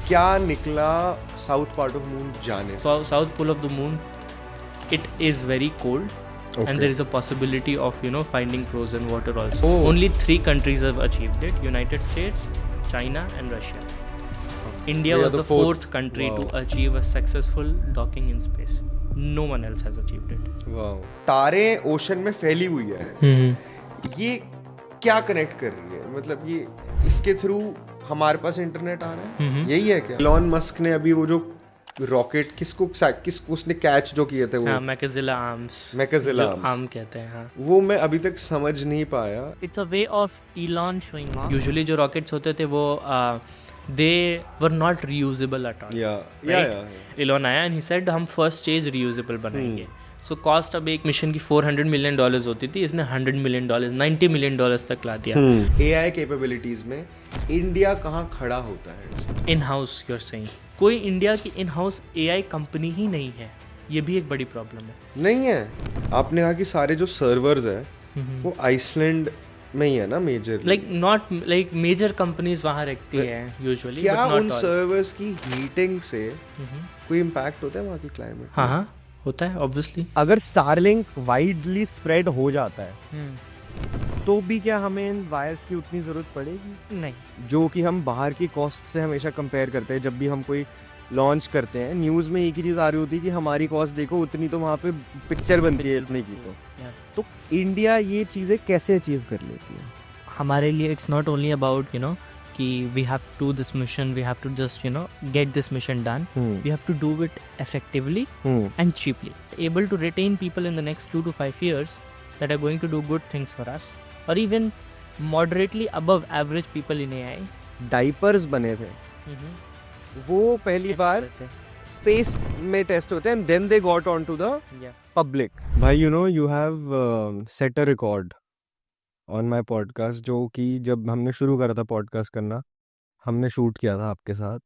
क्या निकला south part of moon जाने से? South pole of the moon, it is very cold, Okay. and there is a possibility of finding frozen water also. Oh. Only 3 countries have achieved it: United States, China, and Russia. India We are was the fourth country to achieve a successful docking in space. No one else has achieved it. Wow. तारे ocean में फैली हुई है, ये क्या connect कर रही है? मतलब ये इसके थ्रू हमारे पास इंटरनेट आ रहा है, यही है क्या? एलॉन मस्क ने अभी वो जो रॉकेट किसको उसने कैच जो किए थे वो Macazilla arms. Macazilla जो arms. arm कहते हैं, हाँ. वो मैं अभी तक समझ नहीं पाया। It's a way of Elon showing off. Usually जो rockets होते थे वो they were not reusable at all. या Elon आया and he said हम first stage reusable बनाएंगे. So cost अब एक मिशन की $400 million होती थी, इसने $100 million, $90 million तक ला दिया. एआई कैपेबिलिटीज में इंडिया कहाँ खड़ा होता है? In house you're saying. कोई इंडिया की इन हाउस AI कंपनी ही नहीं है, ये भी एक बड़ी प्रॉब्लम है. नहीं है। आपने कहा कि सारे जो सर्वर्स है वो आइसलैंड में ही है ना, मेजर लाइक मेजर कंपनीज वहाँ रखती है यूजुअली. क्या उन सर्वर्स की हीटिंग से कोई इम्पैक्ट होता है वहाँ की क्लाइमेट? हाँ होता है ऑब्वियसली. अगर स्टारलिंक वाइडली स्प्रेड हो जाता है तो भी क्या हमें इन वायर्स की उतनी ज़रूरत पड़ेगी? नहीं. जो कि हम बाहर की कॉस्ट से हमेशा कंपेयर करते हैं. जब भी हम कोई लॉन्च करते हैं न्यूज़ में एक ही चीज़ आ रही होती है कि हमारी कॉस्ट देखो उतनी, तो वहाँ पे पिक्चर बनती है इतने की. तो इंडिया ये चीज़ें कैसे अचीव कर लेती है? हमारे लिए इट्स नॉट ओनली अबाउट कि we have to do this mission, we have to just get this mission done. We have to do it effectively and cheaply, able to retain people in the next 2 to 5 years that are going to do good things for us, or even moderately above average people in AI. Diapers बने थे वो पहली बार space में test होते हैं and then they got onto the public. भाई you have set a record on my podcast, जो कि जब हमने शुरू करा था पॉडकास्ट करना हमने शूट किया था आपके साथ,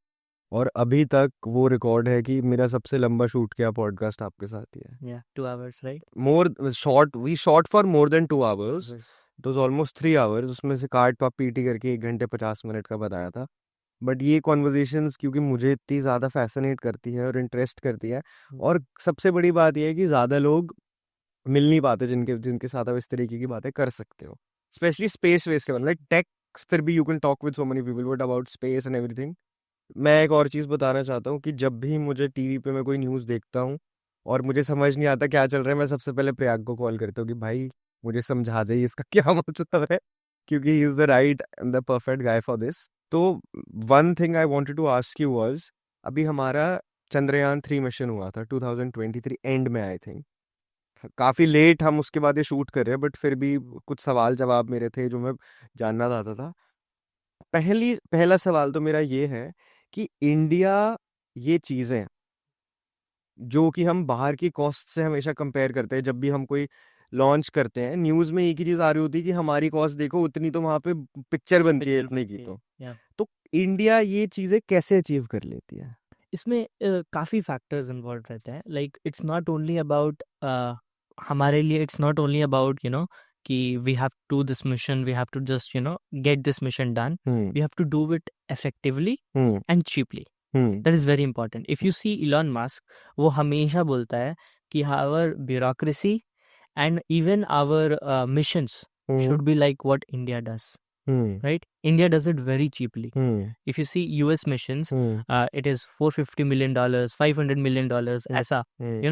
और अभी तक वो रिकॉर्ड है कि मेरा सबसे लंबा शूट किया पॉडकास्ट आपके साथ ही है. Yeah, 2 hours, right? We shot for more than 2 hours. It was almost 3 hours. उसमें से काट पाप पीटी करके 1 घंटे 50 मिनट का बताया था. बट ये कॉन्वर्जेशंस क्योंकि मुझे इतनी ज़्यादा फैसिनेट करती है और इंटरेस्ट करती है, और सबसे बड़ी बात यह है कि ज़्यादा लोग मिल नहीं पाते जिनके साथ आप इस तरीके की बातें कर सकते हो, स्पेशली स्पेस वेस के बारे में. लाइक टेक फिर भी you can talk with so many people, but about space and everything. मैं एक और चीज़ बताना चाहता हूँ कि जब भी मुझे टीवी पे मैं कोई न्यूज़ देखता हूँ और मुझे समझ नहीं आता क्या चल रहा है, मैं सबसे पहले प्रयाग को कॉल करता हूँ कि भाई मुझे समझा दे इसका क्या मतलब है, क्योंकि he is the right and the perfect guy for this. तो one thing I wanted to ask you was, अभी हमारा चंद्रयान 3 मिशन हुआ था 2023 एंड में, आई थिंक काफ़ी लेट हम उसके बाद ये शूट कर रहे हैं, बट फिर भी कुछ सवाल जवाब मेरे थे जो मैं जानना चाहता था. पहला सवाल तो मेरा ये है कि इंडिया ये चीज़ें जो कि हम बाहर की कॉस्ट से हमेशा कंपेयर करते हैं, जब भी हम कोई लॉन्च करते हैं न्यूज़ में एक ही चीज़ आ रही होती है कि हमारी कॉस्ट देखो उतनी, तो वहाँ पे पिक्चर बनती है इतने की. तो इंडिया ये चीज़ें कैसे अचीव कर लेती है? इसमें काफ़ी फैक्टर्स इन्वॉल्व रहते हैं. Like it's not only about हमारे लिए इट्स नॉट ओनली अबाउट कि we have to this mission, we have to just get this mission done. We have to do it effectively and cheaply. That is very important. If you see Elon Musk, वो हमेशा बोलता है कि our bureaucracy and even our missions should be like what India does. Right? India does it very cheaply. If you see US missions, it is $450 million, $500 million, ऐसा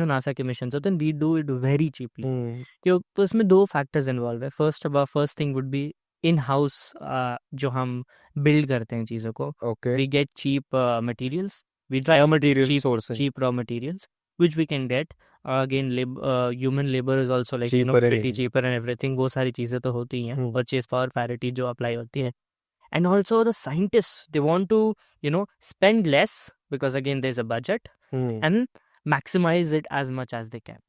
NASA के missions होते हैं. We do it very cheaply. तो इसमें 2 factors involved है. First thing would be in-house जो हम build करते हैं चीज़ों को. Okay. We get cheap materials. We try cheap raw materials which we can get. Again, human labor is also like pretty cheaper and everything. वो सारी चीज़ें तो होती ही हैं. Purchase power parity जो apply होती है. And also the scientists, they want to spend less because again there's a budget and maximize it as much as they can.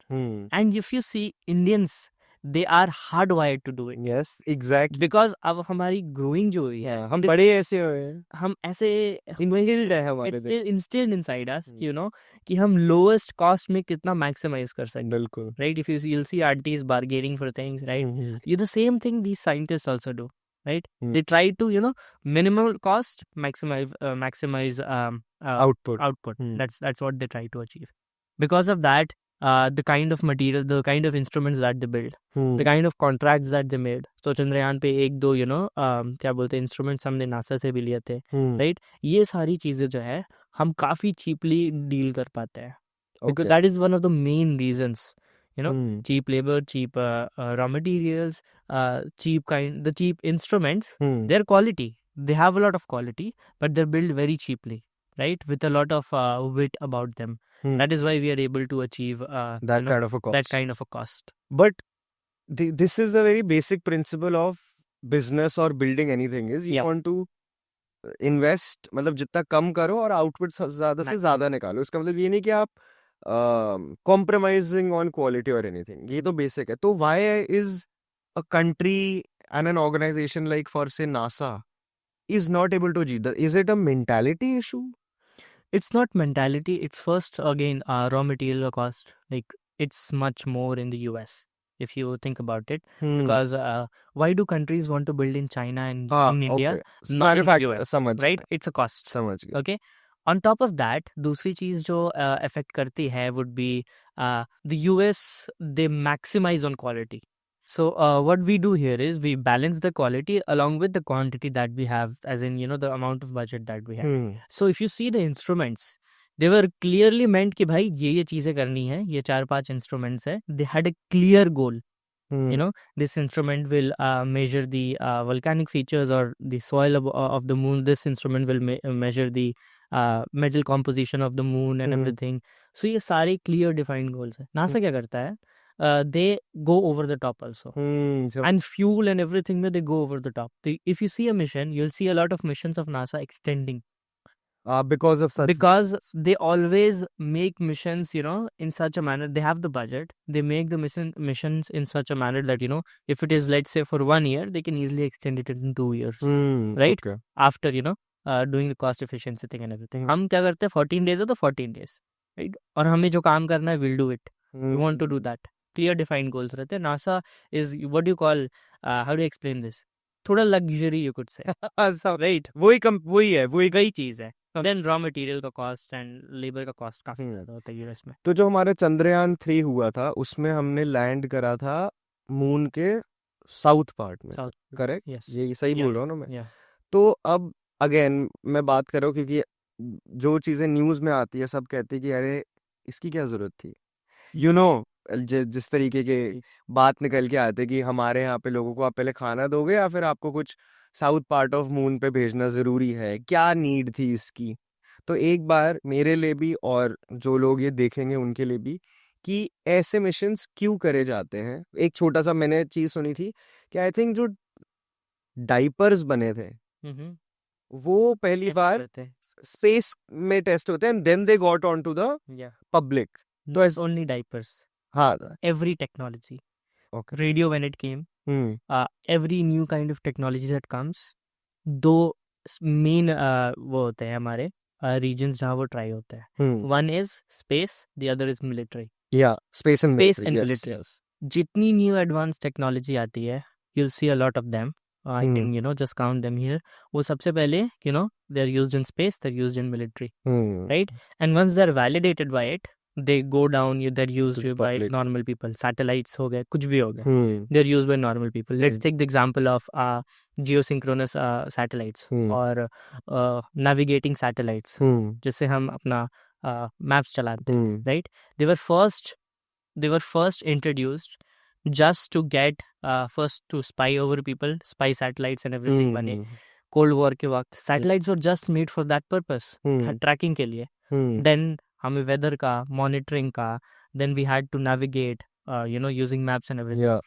And if you see Indians, they are hardwired to do it. Yes, exactly. Because अब हमारी growing जो हुई है, हम बड़े ऐसे हुए हैं, हम ऐसे inbuilt है हमारे it is instilled inside us, कि हम lowest cost में कितना maximize कर सकते हैं. बिल्कुल. Right? If you see, you'll see artists bargaining for things, right? The same thing these scientists also do. right? Hmm. They try to, you know, minimal cost, maximize Output. output. Hmm. That's what they try to achieve. Because of that, the kind of material, the kind of instruments that they build, Hmm. the kind of contracts that they made. So Chandrayaan पे एक दो, you know, क्या बोलते हैं, instruments हमने NASA से भी लिए थे, Hmm. राइट? ये सारी चीज़ें जो है हम काफ़ी चीपली डील कर पाते हैं, because Okay. that is one of the main reasons, you know, Hmm. cheap labor, cheap raw materials, the cheap instruments, Hmm. their quality, they have a lot of quality, but they're built very cheaply, right, with a lot of wit about them. Hmm. That is why we are able to achieve That you know, kind of a that cost. kind of a cost. But this is a very basic principle of business or building anything is you Yeah. want to invest, मतलब जितना कम करो और output ज्यादा से Maximum. ज्यादा निकालो. इसका मतलब ये नहीं कि आप compromising on quality or anything. ये तो basic है. तो why is a country and an organization like, for say, NASA is not able to achieve that? Is it a mentality issue? It's not mentality. It's first again raw material cost. Like it's much more in the US if you think about it. Because why do countries want to build in China and in India, okay. not in the Manufacture, US, समझ right? गया, It's a cost. समझ गया. Okay. On top of that, दूसरी चीज जो affect करती है would be the US, they maximize on quality. So what we do here is we balance the quality along with the quantity that we have, as in, you know, the amount of budget that we have. So if you see the instruments, they were clearly meant कि भाई ये चीजें करनी है, ये 4-5 instruments है. They had a clear goal. You know, this instrument will measure the volcanic features or the soil of the moon. This instrument will measure the metal composition of the moon and everything. So ये सारे clear defined goals है. NASA क्या करता है? They go over the top also. So And fuel and everything में they go over the top. If you see a mission, you'll see a lot of missions of NASA extending. because of such. Because they always make missions, you know, in such a manner. They have the budget. They make the missions in such a manner that, you know, if it is, let's say, for 1 year, they can easily extend it in 2 years, right? Okay. After, you know, doing the cost efficiency thing and everything. हम क्या करते हैं? 14 days है तो 14 days, right? और हमें जो काम करना है, we'll do it. We want to do that. Clear defined goals रहते हैं. NASA is what do you call? How do you explain this? थोड़ा luxury, you could say. Right? वही चीज है. Then raw material का cost and labor का cost काफी ज्यादा होता है यूएस में. तो जो हमारा चंद्रयान 3 हुआ था उसमें हमने लैंड करा था मून के साउथ पार्ट में. South. करेक्ट? Yes. ये सही Yeah. बोल रहा हूँ ना मैं? Yeah. तो अब अगेन मैं बात कर रहा हूँ क्योंकि जो चीजें न्यूज में आती है सब कहते हैं कि अरे इसकी क्या जरूरत थी. यू नो, जिस तरीके के बात निकल के आते कि हमारे यहाँ पे लोगों को आप पहले खाना दोगे या फिर आपको कुछ साउथ पार्ट ऑफ मून पे भेजना जरूरी है, क्या नीड थी इसकी. तो एक बार मेरे लिए भी और जो लोग ये देखेंगे उनके लिए भी कि ऐसे मिशंस क्यों करे जाते हैं. एक छोटा सा मैंने चीज सुनी थी कि आई थिंक जो डाइपर्स बने थे वो पहली बार स्पेस में टेस्ट होते हैं and then they got on to the Yeah. Public. No, it's only diapers. हाँ. Every technology. Okay. Radio when it came. Every new kind of technology that comes, दो main वो होते हैं हमारे regions जहाँ वो try होता है. One is space, the other is military. Yeah, space and Space military. and Yes, military. yes. जितनी new advanced technology आती है, you'll see a lot of them. I can, you know, just count them here. वो सबसे पहले, you know, they're used in space, they're used in military, right? And once they're validated by it, they go down, they're used To by public. normal people. Satellites हो गए, कुछ भी हो गए. They're used by normal people. Let's take the example of geosynchronous satellites or navigating satellites, जिससे हम अपना maps चलाते हैं, right? They were first introduced just to get first to spy over people, spy satellites and everything बने. Cold War के वक्त satellites were just made for that purpose, tracking के लिए. Then हमें weather का, monitoring का, then we had to navigate, you know, using maps and everything. Yeah.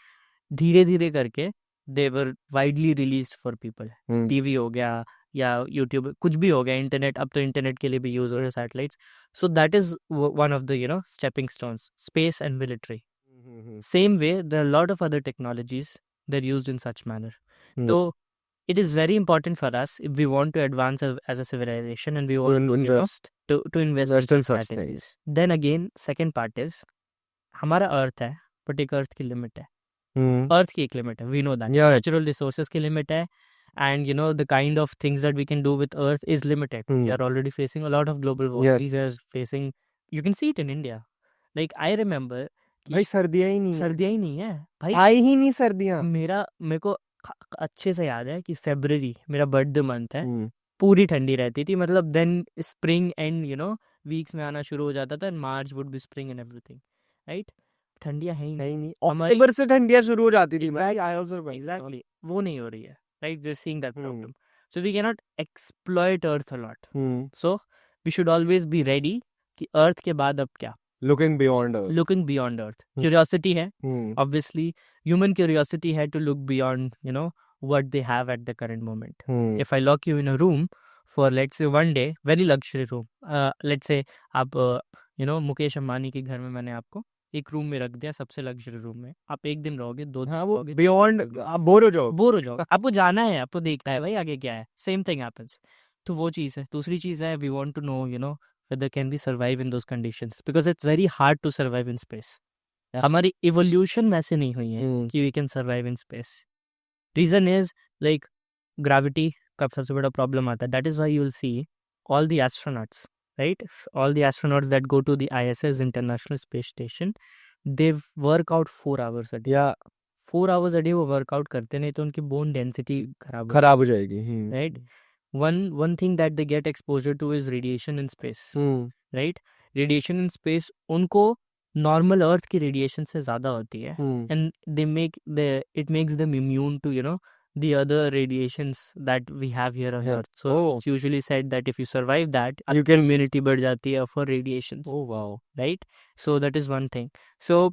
धीरे धीरे करके they were widely released for people. TV हो गया या YouTube, कुछ भी हो गया, इंटरनेट, अब तो इंटरनेट के लिए भी यूज हो रहे हैं satellites. So that is one of the, you know, stepping stones, space and military. Same way, there are a lot of other technologies that are used in such manner. So it is very important for us if we want to advance as a civilization and we want to invest. to invest Invest in such such strategies. things. Then again, second part is हमारा अर्थ है, but एक अर्थ की limit है. अर्थ की एक limit है, we know that. Yeah. Natural resources की limit है, and you know the kind of things that we can do with earth is limited. We are already facing a lot of global warming. Yeah. We are facing, you can see it in India. Like I remember भाई सर्दियाँ ही नहीं है, सर्दियाँ ही नहीं है भाई. आई ही नहीं सर्दियाँ. मेरे को अच्छे से याद है कि February मेरा बर्थडे मंथ है, हम्म, पूरी ठंडी रहती थी. मतलब then spring and you know weeks में आना शुरू हो जाता था, March would be spring and everything, right. ठंडियाँ है ही नहीं नहीं. नहीं, हमारी अक्टूबर से ठंडियाँ शुरू हो जाती थी भाई. I also remember. एग्जैक्टली वो नहीं हो रही है, right. We are seeing that hmm, problem. So we can not exploit Earth a lot. Hmm. So we should always be ready कि अर्थ के बाद अब क्या. Looking beyond Earth. Looking beyond Earth, hmm. Curiosity है. Hmm, Obviously human curiosity had to look beyond, you know, what they have at the current moment. Hmm, If I lock you in a room for let's say one day, very luxury room, let's say आप you know Mukesh Ambani के घर में मैंने आपको एक room में रख दिया, सबसे लग्जरी रूम में. आप एक दिन रहोगे, 2 दिन हाँ वो रहोगे, beyond आप बोर हो जाओ. बोर हो जाओगे. आपको जाना है, आपको देखना है भाई आगे क्या है. Same thing happens. तो वो चीज़ है. दूसरी चीज़ है, we want to know you know whether can we survive in those conditions, because it's very hard to survive in space. Yeah. हमारी evolution वैसे नहीं हुई है हम्म, कि we can survive in space. Reason is like gravity का सबसे बड़ा problem आता है. That is why you will see all the astronauts, right? All the astronauts that go to the ISS, International Space Station, they work out 4 hours a day. या 4 hours a day वो workout करते, नहीं तो उनकी bone density खराब हो, खराब हो जाएगी. right? One thing that they get exposure to is radiation in space, hmm, right? Radiation in space उनको normal earth की radiation से ज़्यादा होती है, हम्म. and it makes them immune to you know the other radiations that we have here on Yeah. earth. So Oh. it's usually said that if you survive that, You can- immunity बढ़ जाती है for radiations, Oh wow. right? So that is one thing. So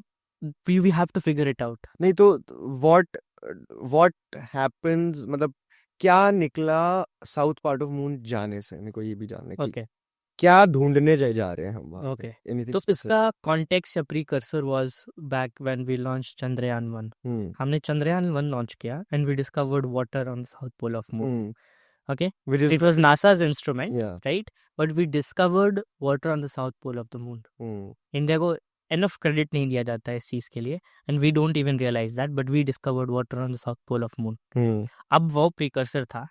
we have to figure it out. नहीं तो what happens, मतलब क्या निकला south part of moon जाने से? मेरे को ये भी जानना है कि Okay. क्या ढूंढने जा रहे हैं हम वहाँ पे? Okay. Anything तो specific? इसका context या precursor was back when we launched Chandrayaan 1. हम्म, हमने Chandrayaan 1 launch किया and we discovered water on the south pole of moon. Hmm. Okay, Which is it was NASA's instrument, yeah. right? But we discovered water on the south pole of the moon. Hmm, India को enough credit नहीं दिया जाता है इस चीज़ के लिए, and we don't even realize that, but we discovered water on the south pole of moon. हम्म. अब वो precursor था.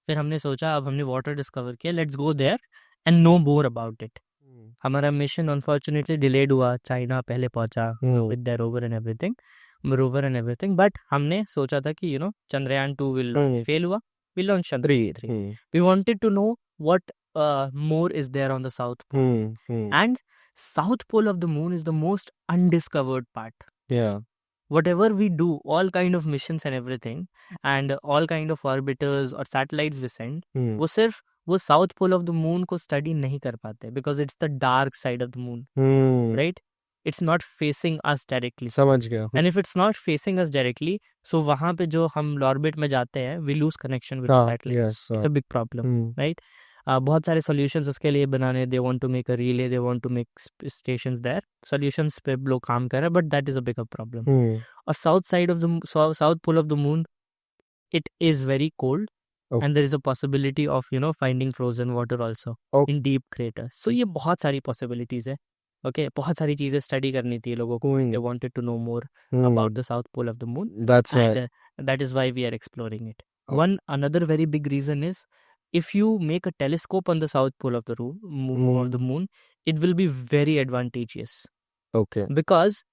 फिर हमने सोचा अब हमने water discover किया, let's go there and know more about it. हमारा मिशन अनफॉर्चुनेटली डिलेड हुआ. चाइना पहले पहुंचा with their rover and everything, but हमने सोचा था कि you know Chandrayaan 2 will fail हुआ, we launch Chandrayaan 3. We wanted to know what more is there on the south pole. And south pole of the moon is the most undiscovered part. Yeah. Whatever we do, all kind of missions and everything, and all kind of orbiters or satellites we send, वो सिर्फ वो south pole of the moon को study नहीं कर पाते, because it's the dark side of the moon, right. It's not facing us directly, समझ गया. And if it's not facing us directly, so वहां पे जो हम ऑर्बिट में जाते हैं, we lose connection with satellite. It's a big problem, right. बहुत सारे सॉल्यूशंस उसके लिए बनाने, they want to make a relay, they want to make stations there, solutions पे लोग काम कर रहे हैं, but that is a big problem. और south side of the south pole of the moon, it is very cold. Okay. And there is a possibility of you know finding frozen water also Okay. in deep craters. So ये बहुत सारी possibilities है. Okay, बहुत सारी चीजें study करनी थी लोगों को. They wanted to know more about the south pole of the moon. That's And right. that is why we are exploring it. Okay. Another very big reason is, if you make a telescope on the south pole of the moon, it will be very advantageous. Okay. Because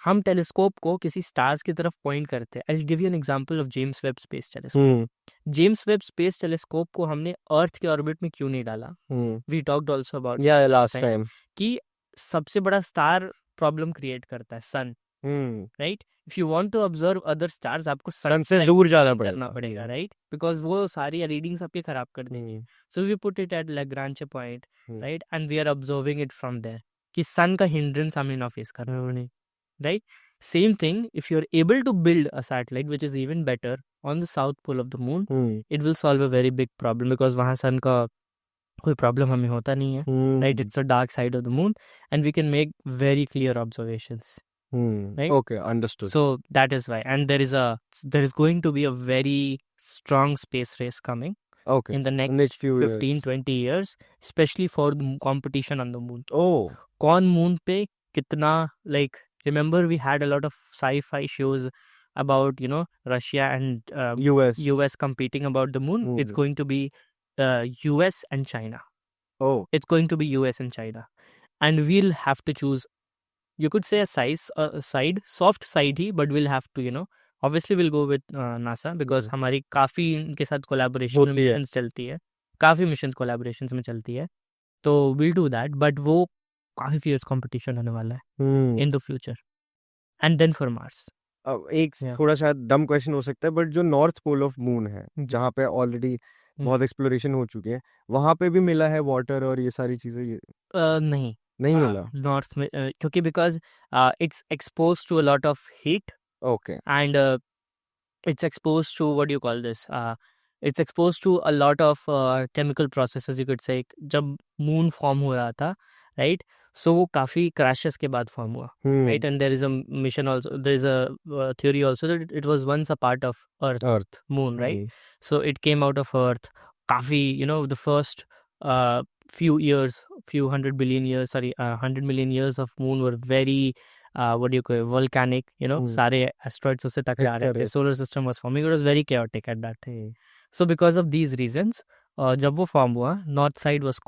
हम telescope को किसी stars की तरफ point करते हैं. I will give you an example of James Webb space telescope. James Webb space telescope को हमने Earth के ऑर्बिट में क्यों नहीं डाला? We talked also about last time कि सबसे बड़ा स्टार प्रॉब्लम क्रिएट करता है sun, right. If you want to observe other stars, आपको सन से दूर जाना पड़ेगा, राइट, बिकॉज वो सारी रीडिंग्स आपकी खराब कर देंगे. So we put it at Lagrange point, right, and we are observing it from there कि सन का हिंड्रेंस हमें ना फेस करना है, right. Same thing, if you're able to build a satellite which is even better on the south pole of the moon, it will solve a very big problem, because वहाँ sun का कोई problem हमें होता नहीं है, right. It's the dark side of the moon and we can make very clear observations, right. Okay, understood. So that is why, and there is going to be a very strong space race coming Okay. in the next few 15-20 years, especially for the competition on the moon. Oh. कौन moon पे कितना, like remember we had a lot of sci-fi shows about Russia and US. US competing about the moon. It's Mm. going to be US and China. Oh, It's going to be US and China, and we'll have to choose. You could say a side, soft side he, but we'll have to obviously we'll go with NASA because हमारी काफ़ी इनके साथ collaboration होती है। Missions चलती है, काफ़ी missions collaborations में चलती है, तो we'll do that, but वो काफ़ी fierce competition होने वाला है in the future, and then for Mars. एक Yeah. थोड़ा शायद डम क्वेश्चन हो सकता है, बट जो नॉर्थ पोल ऑफ मून है, जहाँ पे ऑलरेडी बहुत एक्सप्लोरेशन हो चुके हैं, वहां पे भी मिला है वाटर और ये सारी चीजें? नहीं नहीं मिला। नॉर्थ में क्योंकि because it's expose to a lot of heat okay. and it's exposed to what do you call this it's exposed to a lot of chemical processes you could say जब moon form हो रहा था right so वो काफ़ी crashes के बाद form हुआ right and there is a mission also there is a theory also that it was once a part of earth moon right so it came out of earth काफ़ी the first few years few 100 million years of moon were very what do you call it, volcanic सारे asteroids उससे टकरा रहे थे Correct. solar system was forming it was very chaotic at that time so because of these reasons जब वो form हुआ north side was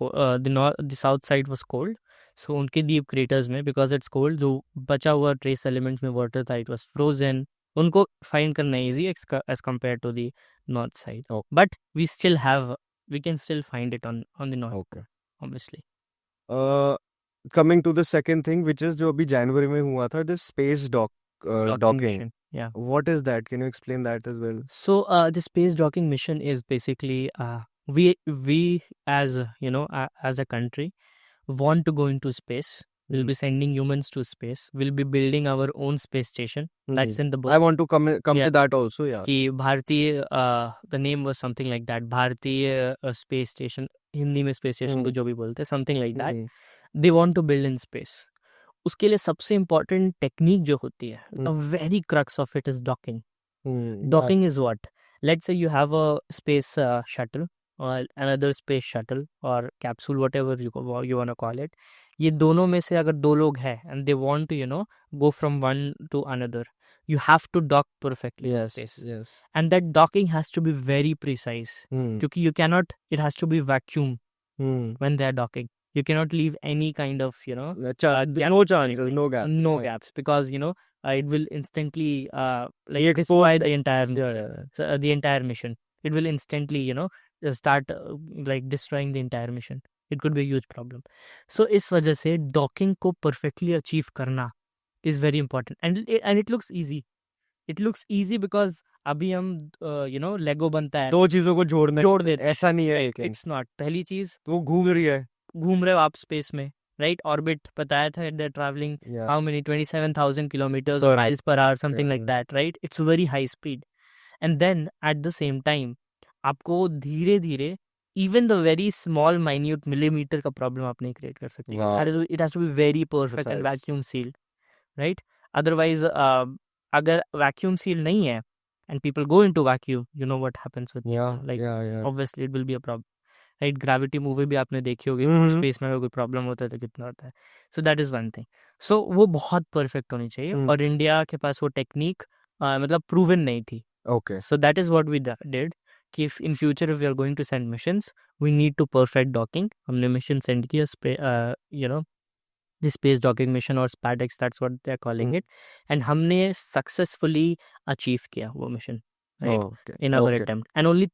the south side was cold so उनके deep craters में because it's cold जो बचा हुआ trace element में water था it was frozen उनको find करना easy as compared to the north side but we can still find it on the north okay. obviously coming to the second thing which is जो अभी जनवरी में हुआ था, the space docking docking. mission, yeah. What is that? Can you explain that as well? So the space docking mission is basically we as as a country want to go into space. We'll be sending humans to space. We'll be building our own space station. That's in the book. I want to come Yeah. to that also, yeah. कि भारतीय the name was something like that. भारतीय space station Hindi में space station को जो भी बोलते हैं something like that. They want to build in space. उसके लिए सबसे important technique जो होती है the very crux of it is docking. Docking is what? Let's say you have a space shuttle or another space shuttle or capsule whatever you want to call it. ये दोनों में से अगर दो लोग हैं and they want to go from one to another you have to dock perfectly. Yes. And that docking has to be very precise क्योंकि you cannot it has to be vacuum when they are docking. You cannot leave any kind of no chances, no gap. no gaps because it will instantly like destroy the entire mission. It will instantly start like destroying the entire mission. It could be a huge problem. So इस वजह से docking को perfectly achieve करना is very important and it looks easy. It looks easy because अभी हम लेगो बनता है दो चीजों को जोड़ देते हैं। ऐसा नहीं है कि It's not. पहली चीज वो घूम रहे हो आप स्पेस में राइट ऑर्बिट बताया था they're traveling Yeah. how many 27,000 kilometers or miles per hour something like that right it's very high speed and then at the same time आपको धीरे धीरे even the very small minute millimeter का problem आप नहीं create कर सकते Wow. it has to be very perfect and Precise. vacuum sealed right otherwise अगर vacuum seal नहीं है and people go into vacuum you know what happens with like obviously it will be a problem right gravity movie भी आपने देखी होगी space में अगर कोई प्रॉब्लम होता है तो कितना होता है सो that is one thing so वो बहुत परफेक्ट होनी चाहिए और इंडिया के पास वो टेक्निक मतलब प्रूवन नहीं थी okay. So that is what we did कि in future if we are going to send missions we need to perfect docking हमने मिशन सेंड किया द स्पेस डॉकिंग मिशन और SpaDeX that's what they are calling it and हमने successfully achieve किया वो mission in our attempt and only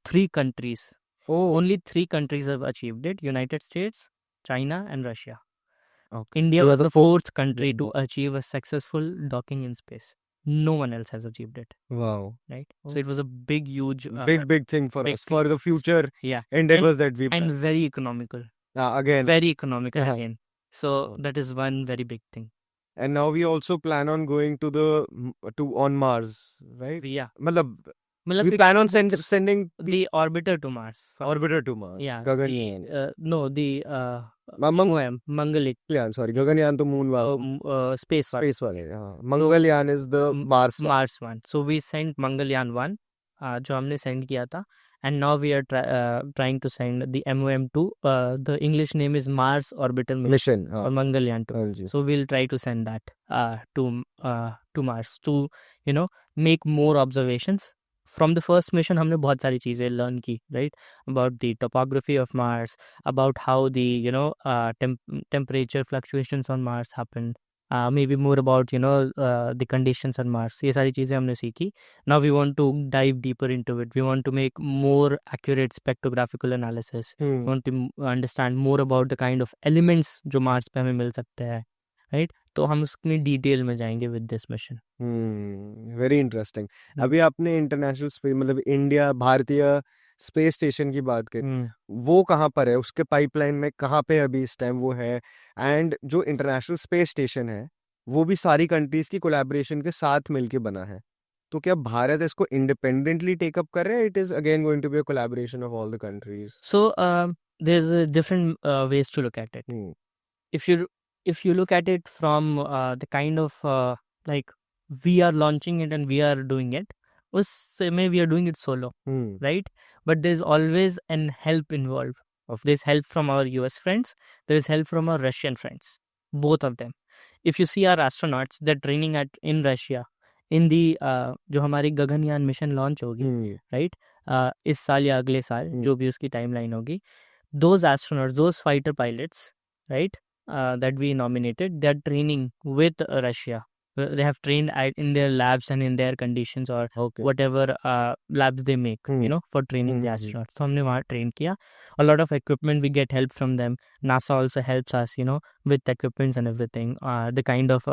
3 countries have achieved it United States China and Russia. India was the 4th country to achieve a successful docking in space. No one else has achieved it. Wow. Right so it was a big huge big thing for big us for the future yeah endeavors that we and very economical again very economical again so that is one very big thing and now we also plan on going to on Mars, right? yeah मतलब we plan on sending the orbiter to Mars orbiter to Mars. yeah Gaganyaan. no the Mangalyaan sorry Gaganyaan to moon वाला space वाले Mangalyaan is the Mars one so we sent Mangalyaan 1 जो हमने send किया था and now we are trying to send the MOM2. The English name is Mars Orbital Mission mission or हाँ Mangalyaan 2. हाँ जी So we'll try to send that to Mars to make more observations. From the first mission हमने बहुत सारी चीज़ें learn की, right? About the topography of Mars, about how the temperature fluctuations on Mars happen. Maybe more about the conditions on Mars. ये सारी चीज़ें हमने सीखी. Now we want to dive deeper into it. We want to make more accurate spectrographical analysis. We want to understand more about the kind of elements जो Mars पे हमें मिल सकते हैं, right? तो हम उसमें डिटेल में जाएंगे with this mission. Very interesting अभी आपने इंटरनेशनल स्पेस मतलब इंडिया भारतीय स्पेस स्टेशन की बात करी वो कहाँ पर है उसके पाइपलाइन में कहाँ पे अभी इस टाइम वो है एंड जो इंटरनेशनल स्पेस स्टेशन है वो भी सारी कंट्रीज की कोलैबोरेशन के साथ मिलके बना है तो क्या भारत इसको इंडिपेंडेंटली टेक अप कर रहे हैं it is again going to be a collaboration of all the countries So there's different ways to look at it. If you look at it from the kind of like we are launching it and we are doing it, maybe we are doing it solo, right? But there's always an help involved. There's help from our US friends, there's help from our Russian friends, both of them. If you see our astronauts, they're training in Russia in the जो हमारी Gaganyaan mission launch होगी, right? इस साल या अगले साल जो भी उसकी टाइमलाइन होगी, those astronauts, those fighter pilots, right? That we nominated, they're training with Russia. They have trained in their labs and in their conditions or whatever labs they make, for training the astronauts. So हमने वहाँ train किया. A lot of equipment we get help from them. NASA also helps us, with equipments and everything. The kind of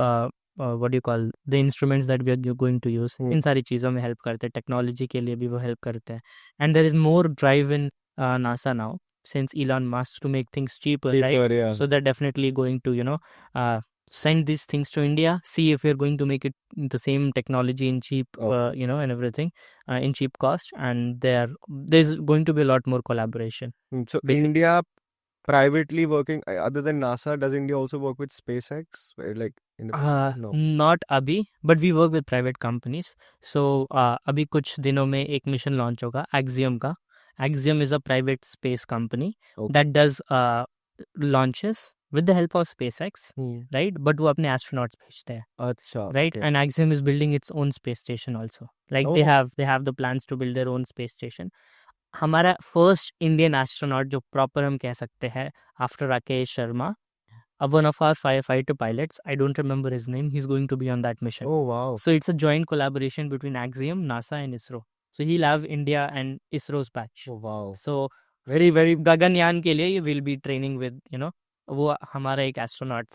what do you call the instruments that we are going to use. इन सारी चीज़ों में help करते हैं. Technology के लिए भी वो help करते हैं. And there is more drive in NASA now. Since Elon Musk to make things cheaper, right? Yeah. So they're definitely going to, send these things to India, see if we're going to make it the same technology in cheap, and everything, in cheap cost. And there's going to be a lot more collaboration. So India privately working, other than NASA, does India also work with SpaceX? Like, no. Not abhi, but we work with private companies. So abhi kuch दिनों में एक mission launch होगा Axiom का. Axiom is a private space company that does launches with the help of SpaceX, right? But वो अपने astronauts भेजते हैं. अच्छा. Right? And Axiom is building its own space station also. Like they have the plans to build their own space station. हमारा first Indian astronaut जो proper हम कह सकते हैं after Rakesh Sharma, one of our firefighter pilots, I don't remember his name, he's going to be on that mission. Oh wow. So it's a joint collaboration between Axiom, NASA and ISRO. So he'll have India and ISRO's batch. Oh wow. So very Gaganyaan के लिए you will be training with, वो हमारा एक astronaut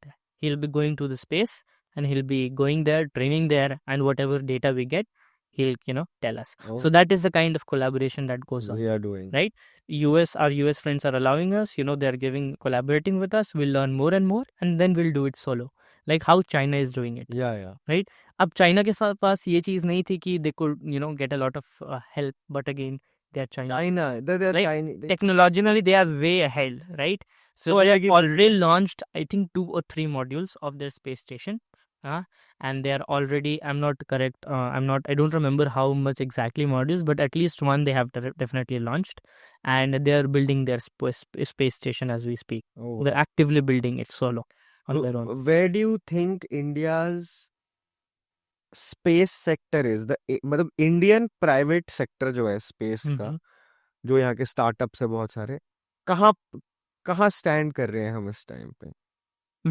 है. He'll be going to the space and he'll be going there, training there, and whatever data we get, he'll tell us. So that is the kind of collaboration that goes on. We are doing. Right? Our US friends are allowing us, they're collaborating with us, we'll learn more and more, and then we'll do it solo. Like how China is doing it. Yeah. Right? अब China के पास ये चीज़ नहीं थी कि they could get a lot of help, but again they are China. They're Like, Chinese. Technologically they are way ahead, right? So they have already launched, I think, 2 or 3 modules of their space station, and they are already. I'm not correct. I don't remember how much exactly modules, but at least one they have definitely launched, and they are building their space station as we speak. They're actively building it solo on their own. Where do you think India's space sector is मतलब Indian private sector जो है space का जो यहाँ के startups है बहुत सारे कहाँ स्टैंड कर रहे हैं हम इस टाइम पे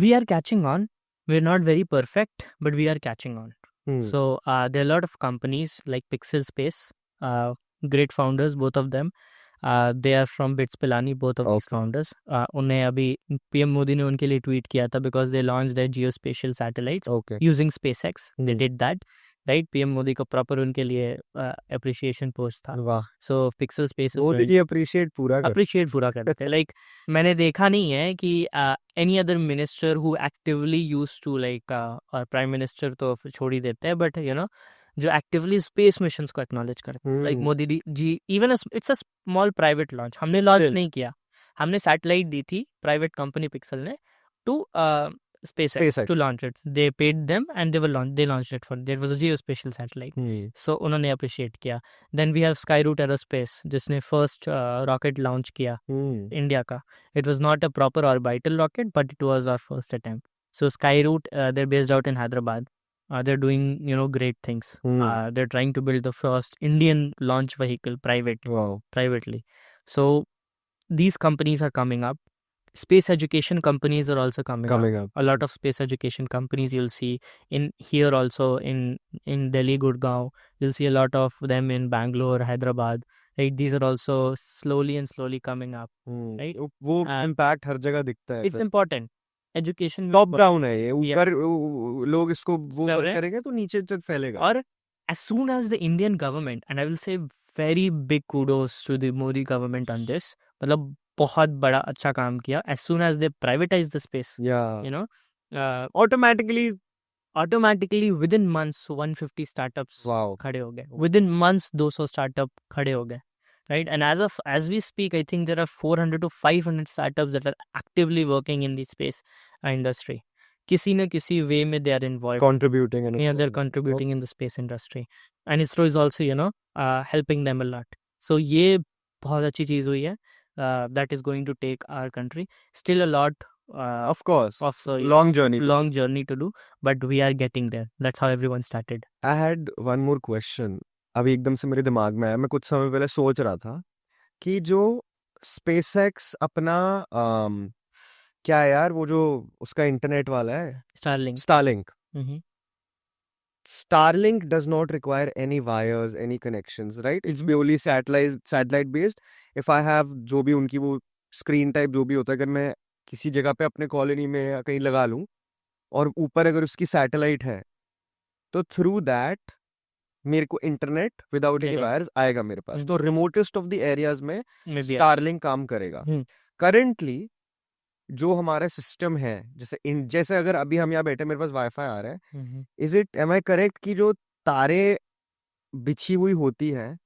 we are catching on we are not very perfect but we are catching on so there are lot of companies like Pixxel space great founders both of them they are from BITS Pilani, both of these founders. उन्हें अभी PM Modi ने उनके लिए tweet किया था because they launched their geospatial satellites using SpaceX. They did that, right? PM Modi को proper उनके लिए appreciation post था. वाह. So Pixel Space Modi ji appreciate पूरा करते हैं. Like मैंने देखा नहीं है कि any other minister who actively used to like और prime minister तो छोड़ ही देते हैं, but जो एक्टिवली स्पेस मिशंस को एक्नॉलेज करते हैं like Modi ji even it's a small private launch हमने लॉन्च नहीं किया हमने सैटेलाइट दी थी प्राइवेट कंपनी पिक्सल ने to SpaceX SpaceX. to launch it. They paid them and they launched it for. There was a geospatial satellite. So उन्होंने appreciate किया. Then we have Skyroot Aerospace जिसने first rocket launch किया India का. It was not a proper orbital rocket, but it was our first attempt. So Skyroot, they're based out in Hyderabad. They're doing great things. They're trying to build the first Indian launch vehicle privately. So these companies are coming up. Space education companies are also coming up. A lot of space education companies you'll see in here also in Delhi, Gurgaon. You'll see a lot of them in Bangalore, Hyderabad. Right, these are also slowly coming up. Right, वो impact हर जगह दिखता है. It's important. Education top down है ये, ऊपर लोग इसको वो करेंगे तो नीचे तक फैलेगा. और as soon as the Indian government, and I will say very big kudos to the Modi government on this, मतलब बहुत बड़ा अच्छा काम किया. As soon as they privatize the space, automatically within months 150 startups खड़े हो गए. Within months 200 startup खड़े हो गए. Right, and as we speak, I think there are 400 to 500 startups that are actively working in the space industry. किसी न किसी way में they are involved. Contributing. They're contributing in the space industry. And ISRO is also, helping them a lot. So ये बहुत अच्छी चीज़ हुई है. That is going to take our country still a lot. Of course. Of long journey to do, but we are getting there. That's how everyone started. I had one more question. अभी एकदम से मेरे दिमाग में आया. मैं कुछ समय पहले सोच रहा था कि जो SpaceX अपना क्या है यार, वो जो उसका इंटरनेट वाला है, Starlink. Starlink does not require any wires, any connections, right? It's purely satellite based. If I have जो भी उनकी वो screen type जो भी होता है, अगर मैं किसी जगह पे अपने कॉलोनी में या कहीं लगा लूं और ऊपर अगर उसकी सैटेलाइट है, तो थ्रू दैट मेरे को इंटरनेट विदाउट एनी वायर्स आएगा मेरे पास. तो रिमोटेस्ट ऑफ द एरियाज में स्टारलिंक काम करेगा. करंटली जो हमारा सिस्टम है, जैसे अगर अभी हम यहाँ बैठे मेरे पास वाईफाई आ रहा है, एम आई करेक्ट कि जो तारे बिछी हुई होती है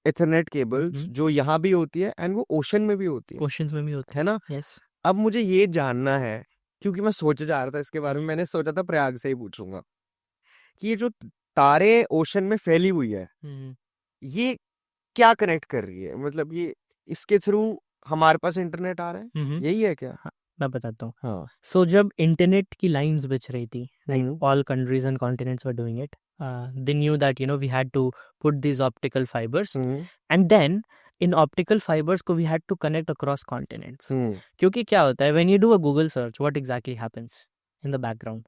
इथरनेट केबल जो यहाँ भी होती है एंड वो ओशन में भी होती है ना. अब मुझे ये जानना है, क्योंकि मैं सोच जा रहा था इसके बारे में, मैंने सोचा था प्रयाग से ही पूछूंगा कि ये जो तारे ओशन में फैली हुई है, ये क्या कनेक्ट कर रही है. मतलब ये इसके थ्रू हमारे पास इंटरनेट आ रहा है, यही है क्या? मैं बताता हूँ. सो जब इंटरनेट की लाइंस बिछ रही थी, all countries and continents were doing it, they knew that we had to put these optical fibers, and then in optical fibers को we had to connect across continents. क्योंकि क्या होता है, when you do a Google search, what exactly happens in the background?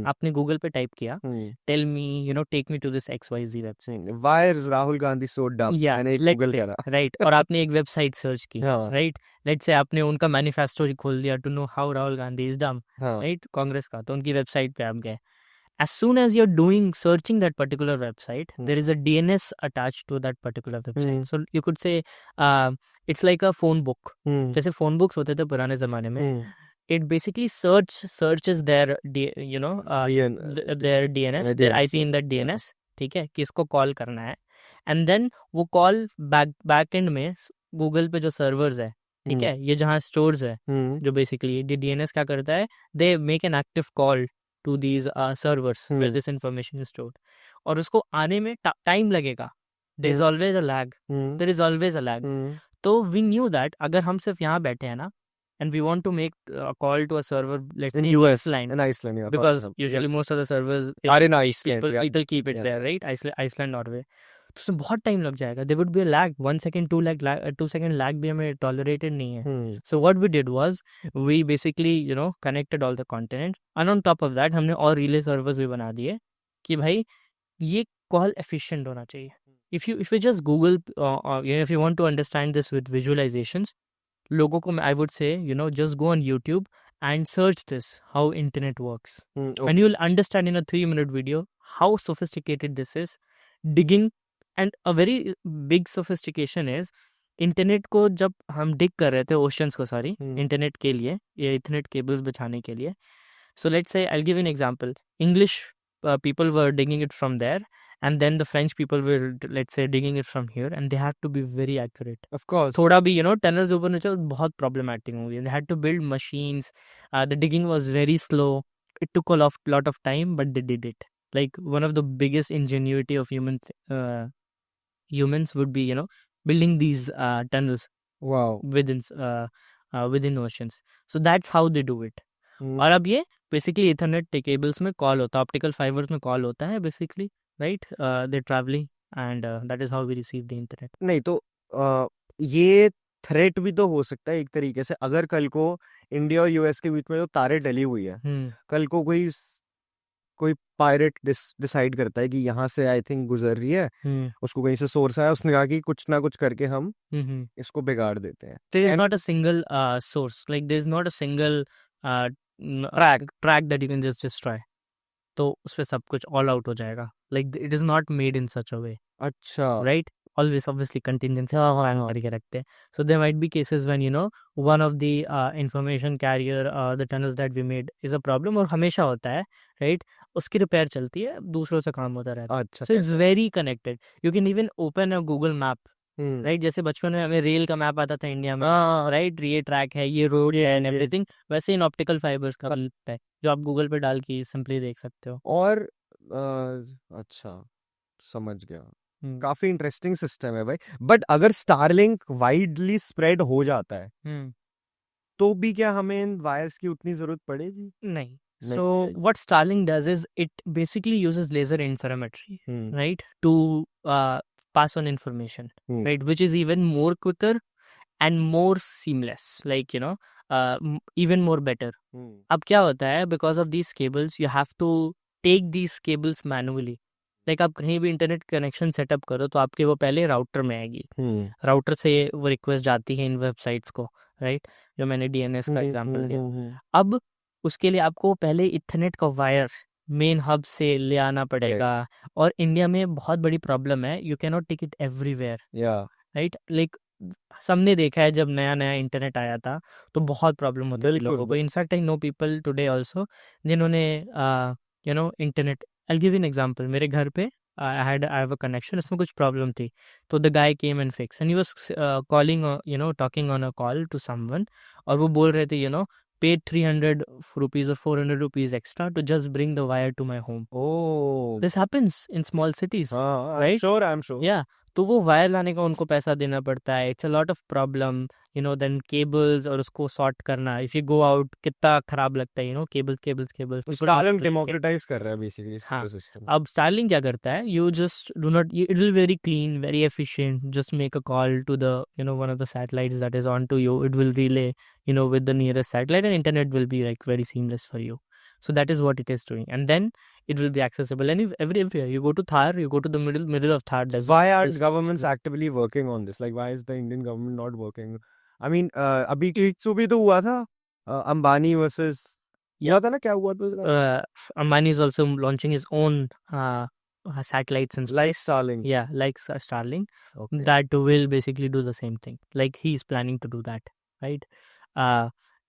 आपने Google पे type किया, tell me take me to this XYZ website, why is Rahul Gandhi so dumb, मैंने Google करा, right. और आपने एक वेबसाइट सर्च की, राइट. लेट्स से आपने उनका मैनिफेस्टो खोल दिया to know how Rahul Gandhi is dumb, right, Congress का. तो उनकी वेबसाइट पे आप गए. As soon as you're searching that particular website, there is a DNS attached to that particular website. So you could say it's like a phone book. जैसे phone books होते थे पुराने जमाने में. It basically searches their their DNS, their IP in that DNS. ठीक है, किसको call करना है, and then वो कॉल बैक एंड में गूगल पे जो सर्वर्स है, ठीक है, ये जहाँ स्टोर्स है, जो बेसिकली DNS क्या करता है, they make an active call to these servers where this information is stored. और उसको आने में टाइम लगेगा. There is always a lag. There is always a lag. तो we knew that अगर हम सिर्फ यहाँ बैठे हैं ना, and we want to make a call to a server, let's say in Iceland, yeah, because usually most of the servers are in Iceland. People keep it there, right? Iceland, Norway. तो उसमें बहुत time लग जाएगा. There would be a lag, 1 second, 2 second lag भी हमें tolerated नहीं है. So what we did was we basically connected all the continents, and on top of that हमने और relay servers भी बना दिए कि भाई ये call efficient होना चाहिए. If you just Google, if you want to understand this with visualizations, लोगों को I would say just go on YouTube and search this, how internet works, and you'll understand in a 3-minute video how sophisticated this is. Digging, and a very big sophistication is internet को जब हम डिग कर रहे थे, oceans को, sorry, internet के लिए, ये इथरनेट केबल्स बिछाने के लिए. So let's say I will give an example. English people were digging it from there, and then the French people were, let's say, digging it from here, and they had to be very accurate. Of course. थोड़ा भी tunnels ऊपर नीचे बहुत problematic होंगे. They had to build machines. The digging was very slow. It took a lot of time, but they did it. Like one of the biggest ingenuity of humans would be building these tunnels Wow. within oceans. So that's how they do it. और अब ये basically ethernet cables में call होता है, optical fibres में call होता है basically, right? They travelling and that is how we receive the internet. नहीं तो ये थ्रेट भी तो हो सकता है एक तरीके से, अगर कल को इंडिया और यूएस के बीच में जो तारे डली हुई है, कल को कोई पायरेट डिसाइड करता है कि यहाँ से आई थिंक गुजर रही है, उसको कहीं से सोर्स आया, उसने कहा कि कुछ ना कुछ करके हम इसको बिगाड़ देते हैं. There is not a single source, like there is not a single track that you can just destroy. तो उस पे सब कुछ all out हो जाएगा. Like it is not made in such a way, अच्छा. right? Always obviously contingency करके रखते हैं. So there might be cases when one of the information carrier the tunnels that we made is a problem, और हमेशा होता है, right? उसकी repair चलती है, दूसरों से काम होता रहता है. अच्छा. So it's very connected. You can even open a Google map, right? जैसे बचपन में हमें रेल का मैप आता था इंडिया में, राइट? ये ट्रैक है, ये रोड है एंड एवरीथिंग. वैसे इन ऑप्टिकल फाइबर्स का मैप है जो आप गूगल पे डाल के सिंपली देख सकते हो. और अच्छा, समझ गया. काफी इंटरेस्टिंग सिस्टम है भाई. बट अगर स्टारलिंक वाइडली स्प्रेड हो जाता है तो भी क्या हमें इन वायर्स की उतनी जरूरत पड़ेगी? नहीं. So what Starlink does is it basically uses laser interferometry, right, to pass on information, right, which is even more quicker and more seamless, like even more better. अब क्या होता है, because of these cables you have to take these cables manually. Like आप कहीं भी internet connection setup करो तो आपके वो पहले राउटर में आएगी, राउटर से वो रिक्वेस्ट जाती है इन वेबसाइट्स को, राइट? जो मैंने डीएनएस का एग्जांपल दिया. अब उसके लिए आपको पहले इथरनेट का वायर मेन हब से ले आना पड़ेगा, और इंडिया में बहुत बड़ी प्रॉब्लम है, you can not take it everywhere, right? Like सबने देखा है जब नया नया इंटरनेट आया था तो बहुत प्रॉब्लम होती है लोगों को. In fact I know people today also जिन्होंने internet. I give an example. मेरे घर पे I have a connection, उसमें कुछ प्रॉब्लम थी, तो the guy came and fixed, and he was calling talking on a call to someone, और वो बोल रहे थे paid 300 rupees or 400 rupees extra to just bring the wire to my home. Oh, this happens in small cities, right? I'm sure. Yeah. तो वो wire लाने का उनको पैसा देना पड़ता है. It's a lot of problem, then cables और उसको सॉर्ट करना. इफ यू गो आउट कितना खराब लगता है, केबल्स. स्टारलिंक डेमोक्रेटाइज कर रहा है बेसिकली सिस्टम. अब स्टारलिंक क्या करता है, you just do not, it will very clean, very efficient. Just make a call to the one of the satellites that is on to you. It will relay with the nearest satellite, and internet will be like very seamless for you. So that is what it is doing, and then it will be accessible everywhere. You go to Thar, you go to the middle of Thar desert. Why are governments actively working on this? Like, why is the Indian government not working? I mean, अभी भी तो हुआ था, Ambani versus हुआ था ना, क्या हुआ था? Ambani is also launching his own satellites and like Starlink. Yeah, like Starlink. Okay. That will basically do the same thing. Like he is planning to do that, right?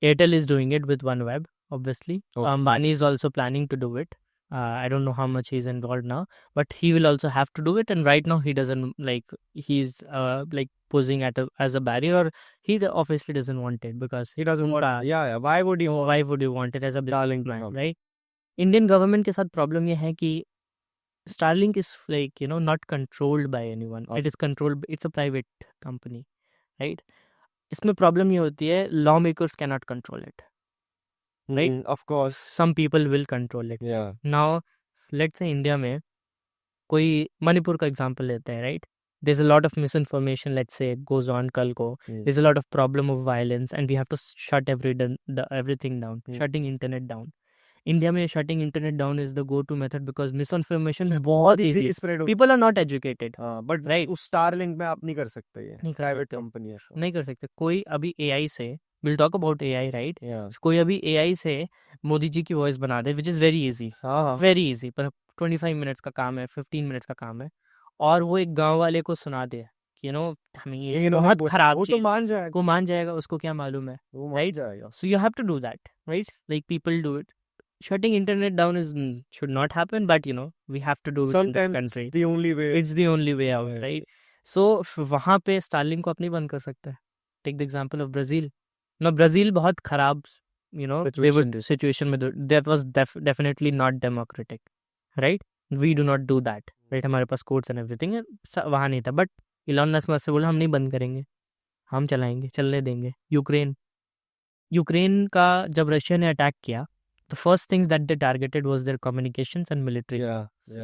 Airtel is doing it with OneWeb, obviously. Okay. Ambani is also planning to do it. I don't know how much he's involved now, but he will also have to do it. And right now he doesn't, like, he's like posing as a barrier, or he obviously doesn't want it because He doesn't want. Yeah. Why would you? why would you want it as a Starlink plan, Okay. right? Indian government के साथ problem ये है कि Starlink is like not controlled by anyone. Okay. It is controlled. It's a private company, right? इसमें problem ये होती है, law makers can not control it, right? Of course. Some people will control it. Yeah. Now let's say India में कोई मणिपुर का example लेते हैं, राइट? There is a lot of miss information, let's say goes on कल को. There is a lot of problem of violence and we have to shut everything down, shutting internet down. India में shutting internet down is the go to method because misinformation बहुत easy. Spread हो. People are not educated. But Right. उस Starlink में आप नहीं कर सकते, ये नहीं कर प्राइवेट सकते. कंपनी है. नहीं कर सकते. कोई अभी एआई से, will talk about AI, right? Yeah. कोई अभी एआई से मोदी जी की वॉइस बना दे, विच इज़ वेरी इजी, हाँ. Very easy. पर 25 मिनट्स का काम है, 15 मिनट्स का काम है, और वो एक गांव वाले को सुना दे कि हमें ये बहुत खराब वो तो चीज, मान जाएगा. वो मान जाएगा, उसको क्या मालूम है, वो मान right? जाएगा. So you have to do that, right? Like people do it. shutting internet down should not happen, but we have to do it in the Sometimes country. the only way. It's the only way out, Yeah. right? So वहाँ पे Starlink को अपनी बंद कर सकता है. Take the example of Brazil. Now Brazil बहुत खराब situation में that was definitely not democratic, right? We do not do that, right? हमारे पास courts and everything है, वहाँ नहीं था. But इलॉन मस्क से बोला हम नहीं बंद करेंगे, हम चलाएंगे, चलने देंगे. यूक्रेन का जब रशिया ने अटैक किया, the first things that they targeted was their communications and military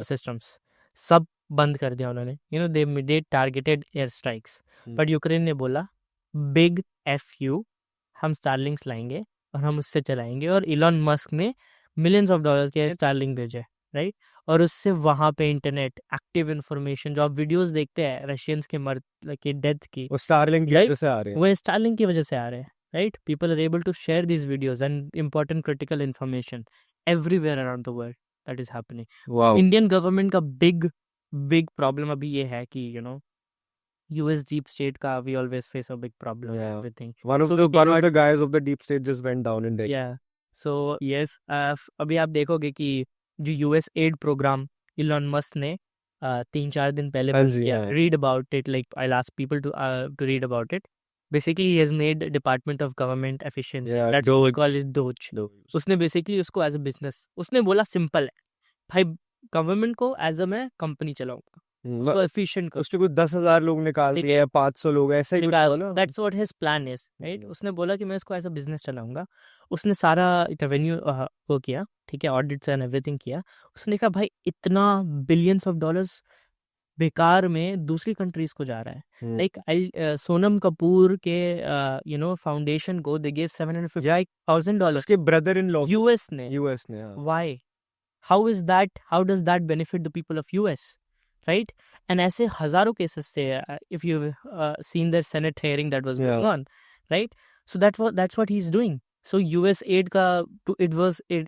systems. सब बंद कर दिया उन्होंने. They targeted air strikes. But Ukraine ने बोला big FU, हम स्टारलिंक्स लाएंगे और हम उससे चलाएंगे. और इलॉन मस्क ने millions of dollars के स्टारलिंक भेजे, राइट? और उससे वहाँ पे इंटरनेट, एक्टिव इन्फॉर्मेशन, जो आप वीडियोस देखते हैं रशियंस के डेथ की, वो स्टारलिंक की वजह से आ रहे हैं. वो स्टारलिंक की वजह से आ रहे हैं, right? People are able to share these videos and important critical information everywhere around the world. That is happening. Wow. Indian government का big problem अभी ये है कि US deep state का we always face a big problem. Yeah. Everything. One of the guys of the deep state just went down in Delhi. Yeah. So yes, अभी आप देखोगे कि जो US aid program Elon Musk ने 3-4 दिन पहले बंद किया. Read about it. Like I'll ask people to read about it. Basically he has made Department of Government Efficiency. Yeah, That's what we call it DOGE. उसने basically उसको as a business, उसने बोला simple है भाई, government को as a मैं company चलाऊंगा, उसको एफिशिएंट कर. उसके कुछ 10,000 लोग निकाल दिए, 500 लोग ऐसे ही निकाल. That's what his plan is, right? उसने बोला कि मैं इसको एज अ बिजनेस चलाऊंगा. उसने सारा रेवेन्यू वो किया, ठीक है, ऑडिट्स एंड एवरीथिंग किया. उसने कहा भाई इतना बिलियंस ऑफ डॉलर्स बेकार में दूसरी कंट्रीज को जा रहा है. लाइक सोनम कपूर के फाउंडेशन को दे गिव $750,000 उसके ब्रदर इन लॉ यूएस ने. Why? How is that? How does that benefit the people of US, right? And ऐसे हजारों केसेस थे. If you seen that senate hearing that was going on, right? So that's what he's doing. So US aid ka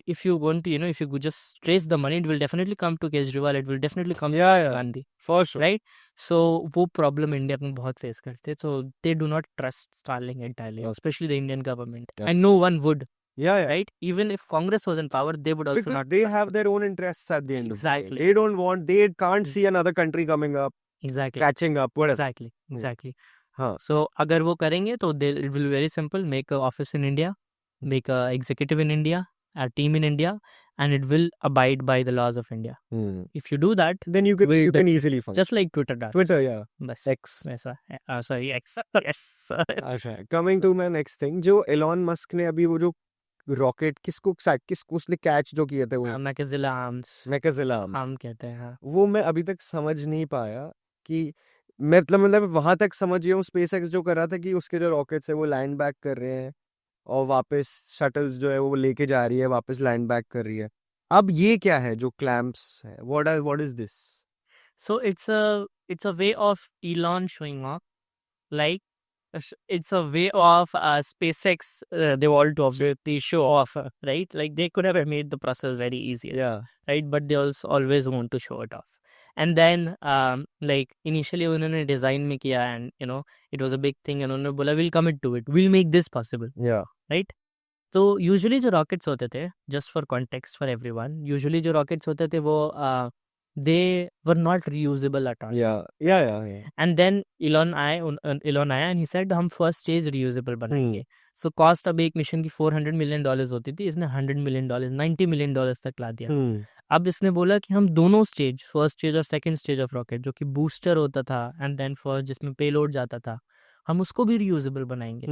if you want to if you just trace the money, it will definitely come to Kejriwal, it will definitely come to Gandhi, for sure, right? So वो problem India में बहुत face करते हैं. So they do not trust Starlink entirely, especially the Indian government, and no one would. Right? Even if Congress was in power, they would also because not. They have their own interests at the end. Exactly. They can't see another country coming up, exactly, catching up, whatever. Exactly. हाँ. So अगर वो करेंगे तो it will be very simple. Make a office in India, make a executive in India, a team in India, and it will abide by the laws of India. If you do that, then you can easily function. Just like Twitter does. Twitter, yeah. बस X. ऐसा. Sorry, X. Yes. अच्छा. Coming to my next thing, जो Elon Musk ने अभी वो जो rocket किसको उसने कैच जो किए थे वो मैकेजिला आर्म्स हम कहते हैं. हाँ. वो मैं अभी तक समझ नहीं पाया कि मतलब वहां तक समझिए हूँ. स्पेसएक्स जो कर रहा था कि उसके जो रॉकेट्स है वो लैंड बैक कर रहे हैं और वापस शटल्स जो है वो लेके जा रही है, वापस लैंड बैक कर रही है. अब ये क्या है जो क्लैंप्स है? What is this? So it's a way of Elon showing off, like it's a way of SpaceX. They want to obviously show off, right? Like they could have made the process very easy, right? But they also always want to show it off. And then like initially उन्होंने design में किया, and it was a big thing, and उन्होंने बोला we'll commit to it, we'll make this possible, right? तो usually जो rockets होते थे, just for context for everyone, usually जो rockets होते थे वो they were not reusable at all. Yeah. And then Elon आया and he said हम first stage reusable बनाएंगे. So cost अब एक मिशन की $400 million होती थी, इसने $100 million, $90 million तक ला दिया. अब इसने बोला कि हम दोनों स्टेज, फर्स्ट स्टेज और सेकंड स्टेज ऑफ रॉकेट, जो कि बूस्टर होता था एंड देन फर्स्ट जिसमें पेलोड जाता था, हम उसको भी रियूजेबल बनाएंगे.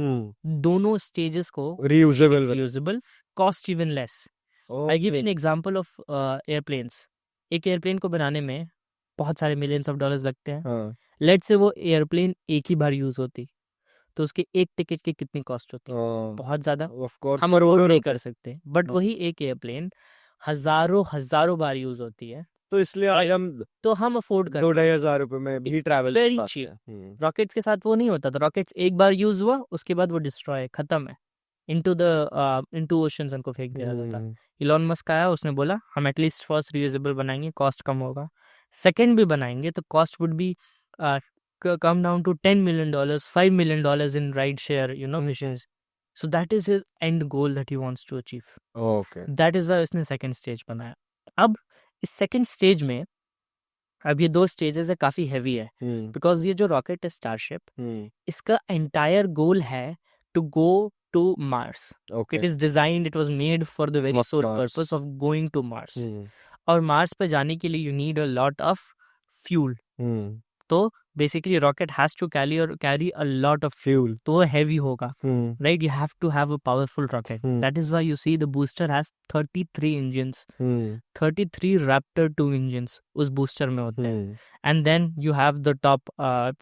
दोनों स्टेजेस को reusable, cost even less. I give an example of airplanes. एक एयरप्लेन को बनाने में बहुत सारे मिलियंस ऑफ डॉलर्स लगते हैं. लेट्स से वो एयरप्लेन एक ही बार यूज होती तो उसके एक टिकट की कितनी कॉस्ट होती? बहुत ज्यादा. हम वो नहीं कर सकते. बट वही एक एयरप्लेन हजारों बार यूज होती है, तो इसलिए हम अफोर्ड कर 2,500 रुपए में भी ट्रैवल वेरी चीप. रॉकेट्स के साथ वो नहीं होता था. रॉकेट्स एक बार यूज हुआ, उसके बाद वो डिस्ट्रॉय, खत्म है, इनटू ओशंस उनको फेंक दिया जाता. इलॉन मस्क आया, उसने बोला हम एटलीस्ट फर्स्ट रियूजेबल बनाएंगे, कॉस्ट कम होगा. सेकंड भी बनाएंगे तो cost would be come down to $10 million, $5 million in ride share, missions. So that is his end goal that he wants to achieve. Okay That is why उसने second stage बनाया. अब इस second stage में अब ये 2 stages है, काफ़ी heavy है, बिकॉज ये जो रॉकेट है स्टारशिप, इसका एंटायर गोल है to go to Mars. Okay it is designed, it was made for the very sole Mars. Purpose of going to Mars. और मार्स पे जाने के लिए you need a lot of fuel. तो basically rocket has to carry a lot of fuel तो वो heavy होगा, right? You have to have a powerful rocket. That is why you see the booster has 33 engines, 33 Raptor 2 engines उस booster में होते हैं. And then you have the top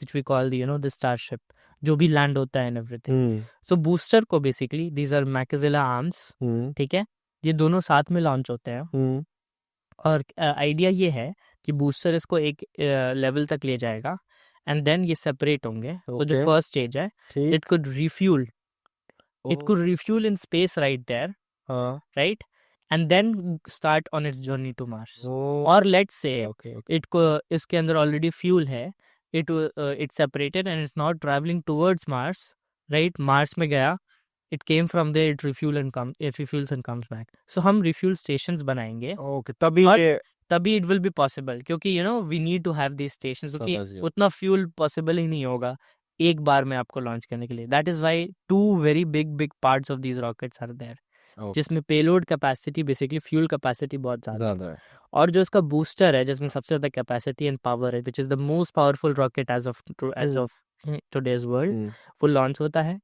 which we call the the Starship जो भी land होता है and everything. So booster को basically these are Macazilla arms, ठीक है, ये दोनों साथ में लॉन्च होते हैं. और आइडिया ये है कि बूस्टर इसको एक लेवल तक ले जाएगा एंड देन ये सेपरेट होंगे. तो जो Okay. फर्स्ट स्टेज है, it could refuel in space right there, हाँ right? And then start on its journey to Mars. Oh. Or let's say okay इसके अंदर ऑलरेडी फ्यूल है, it's separated and it's not traveling towards Mars, right? Mars में गया, it came from there, it refuels and comes back. So हम refuel stations बनाएंगे, okay तभी और ये तभी it will be possible, क्योंकि we need to have these stations, समझ गया. क्योंकि उतना फ्यूल पॉसिबल ही नहीं होगा एक बार में आपको लॉन्च करने के लिए. That is why 2 very big parts of these rockets are there, Okay. जिसमें payload capacity, basically fuel capacity बहुत ज़्यादा है. ज़्यादा है. और जो इसका बूस्टर है, जिसमें सबसे ज़्यादा कैपेसिटी एंड पावर है, which is the most powerful rocket as of today's world, वो लॉन्च होता है.